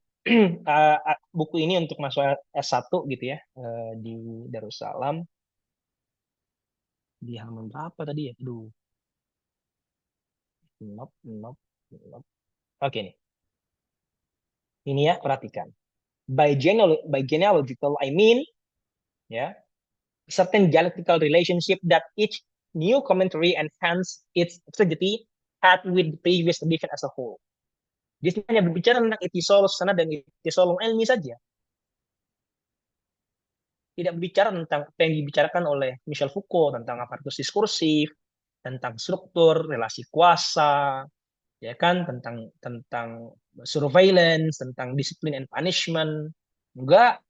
Speaker 2: buku ini untuk masuk S1 gitu ya, di Darussalam. Di halaman berapa tadi ya? Aduh, nope, nope, nope. Oke nih, ini ya, perhatikan. By genealogical, I mean, ya, certain dialectical relationship that each new commentary and hence its exegesis had with the previous edition as a whole. Dia hanya berbicara tentang itisolus sana dan itisolum ilmi saja. Tidak berbicara tentang apa yang dibicarakan oleh Michel Foucault tentang aparatus diskursif, tentang struktur, relasi kuasa, ya kan, tentang surveillance, tentang disiplin and punishment. Enggak.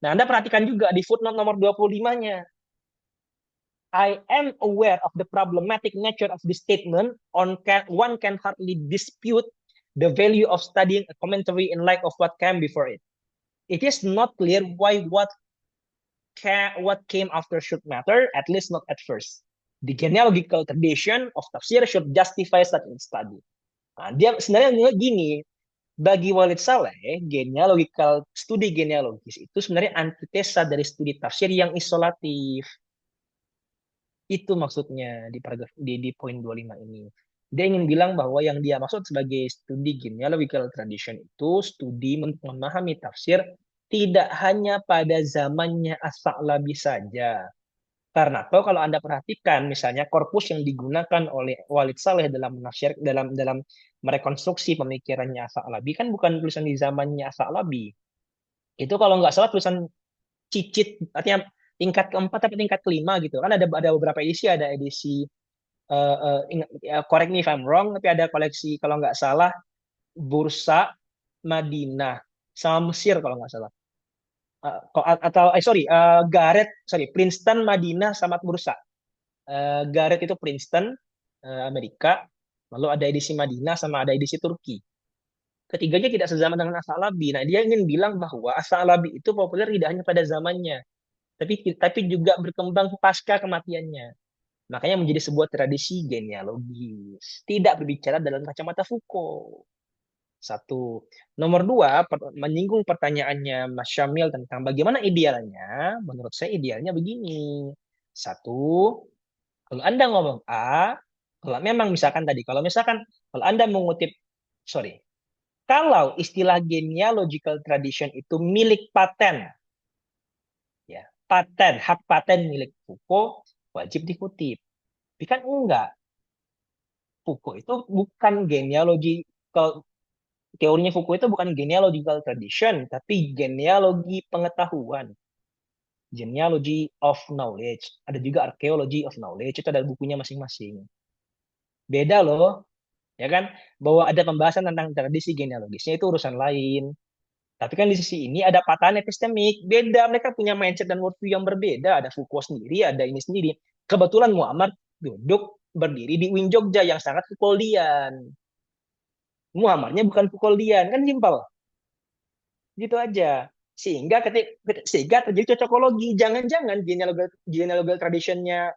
Speaker 2: Nah, Anda perhatikan juga di footnote nomor 25-nya. I am aware of the problematic nature of this statement. One can hardly dispute the value of studying a commentary in light of what came before it. It is not clear why what came after should matter, at least not at first. The genealogical tradition of tafsir should justify such a study. Nah, dia sebenarnya gini, bagi Walid Saleh, studi genealogis itu sebenarnya antitesa dari studi tafsir yang isolatif. Itu maksudnya di paragraf di poin 25 ini. Dia ingin bilang bahwa yang dia maksud sebagai studi genealogical tradition itu studi memahami tafsir tidak hanya pada zamannya As-Sa'labi saja. Karena kalau Anda perhatikan misalnya korpus yang digunakan oleh Walid Saleh dalam menafsir dalam merekonstruksi pemikirannya As-Sa'labi kan bukan tulisan di zamannya As-Sa'labi. Itu kalau nggak salah tulisan cicit, artinya tingkat keempat atau tingkat kelima gitu. Kan ada beberapa edisi, ada edisi correct me if I'm wrong, tapi ada koleksi kalau nggak salah Bursa, Madinah, sama Mesir kalau nggak salah. Atau sorry, Princeton, Madinah, sama Bursa. Gareth itu Princeton, Amerika, lalu ada edisi Madinah sama ada edisi Turki. Ketiganya tidak sezaman dengan As-Sa'labi. Nah, dia ingin bilang bahwa As-Sa'labi itu populer tidak hanya pada zamannya, tapi juga berkembang pasca kematiannya. Makanya menjadi sebuah tradisi genealogis. Tidak berbicara dalam kacamata Foucault. Satu. Nomor dua, menyinggung pertanyaannya Mas Syamil tentang bagaimana idealnya. Menurut saya idealnya begini. Satu, kalau Anda ngomong A, kalau memang misalkan tadi, kalau Anda mengutip, sorry, kalau istilah genealogical tradition itu milik paten, ya, hak paten milik Foucault, wajib dikutip. Tapi kan enggak. Foucault itu bukan teorinya Foucault itu bukan genealogical tradition, tapi genealogi pengetahuan. Genealogy of knowledge. Ada juga archaeology of knowledge. Itu ada bukunya masing-masing. Beda loh, ya kan? Bahwa ada pembahasan tentang tradisi genealogisnya itu urusan lain. Tapi kan di sisi ini ada patahan epistemik. Beda, mereka punya mindset dan worldview yang berbeda. Ada Foucault sendiri, ada ini sendiri. Kebetulan Muhammad duduk berdiri di UIN Jogja yang sangat Foucauldian. Muhammadnya bukan Foucauldian, kan simpel. Gitu aja. Sehingga terjadi cocokologi. Jangan-jangan genealogical traditionnya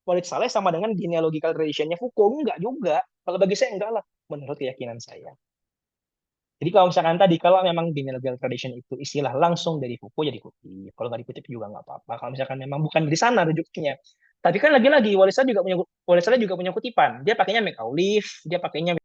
Speaker 2: Walid Saleh sama dengan genealogical traditionnya Foucault. Enggak juga. Kalau bagi saya enggak lah, menurut keyakinan saya. Jadi kalau misalkan tadi, kalau memang genealogical tradition itu istilah langsung dari Foucault, jadi kutip. Kalau nggak dikutip juga nggak apa-apa. Kalau misalkan memang bukan di sana rujuknya. Tapi kan lagi-lagi Walid Saleh juga punya kutipan. Dia pakainya Macauliffe, dia pakainya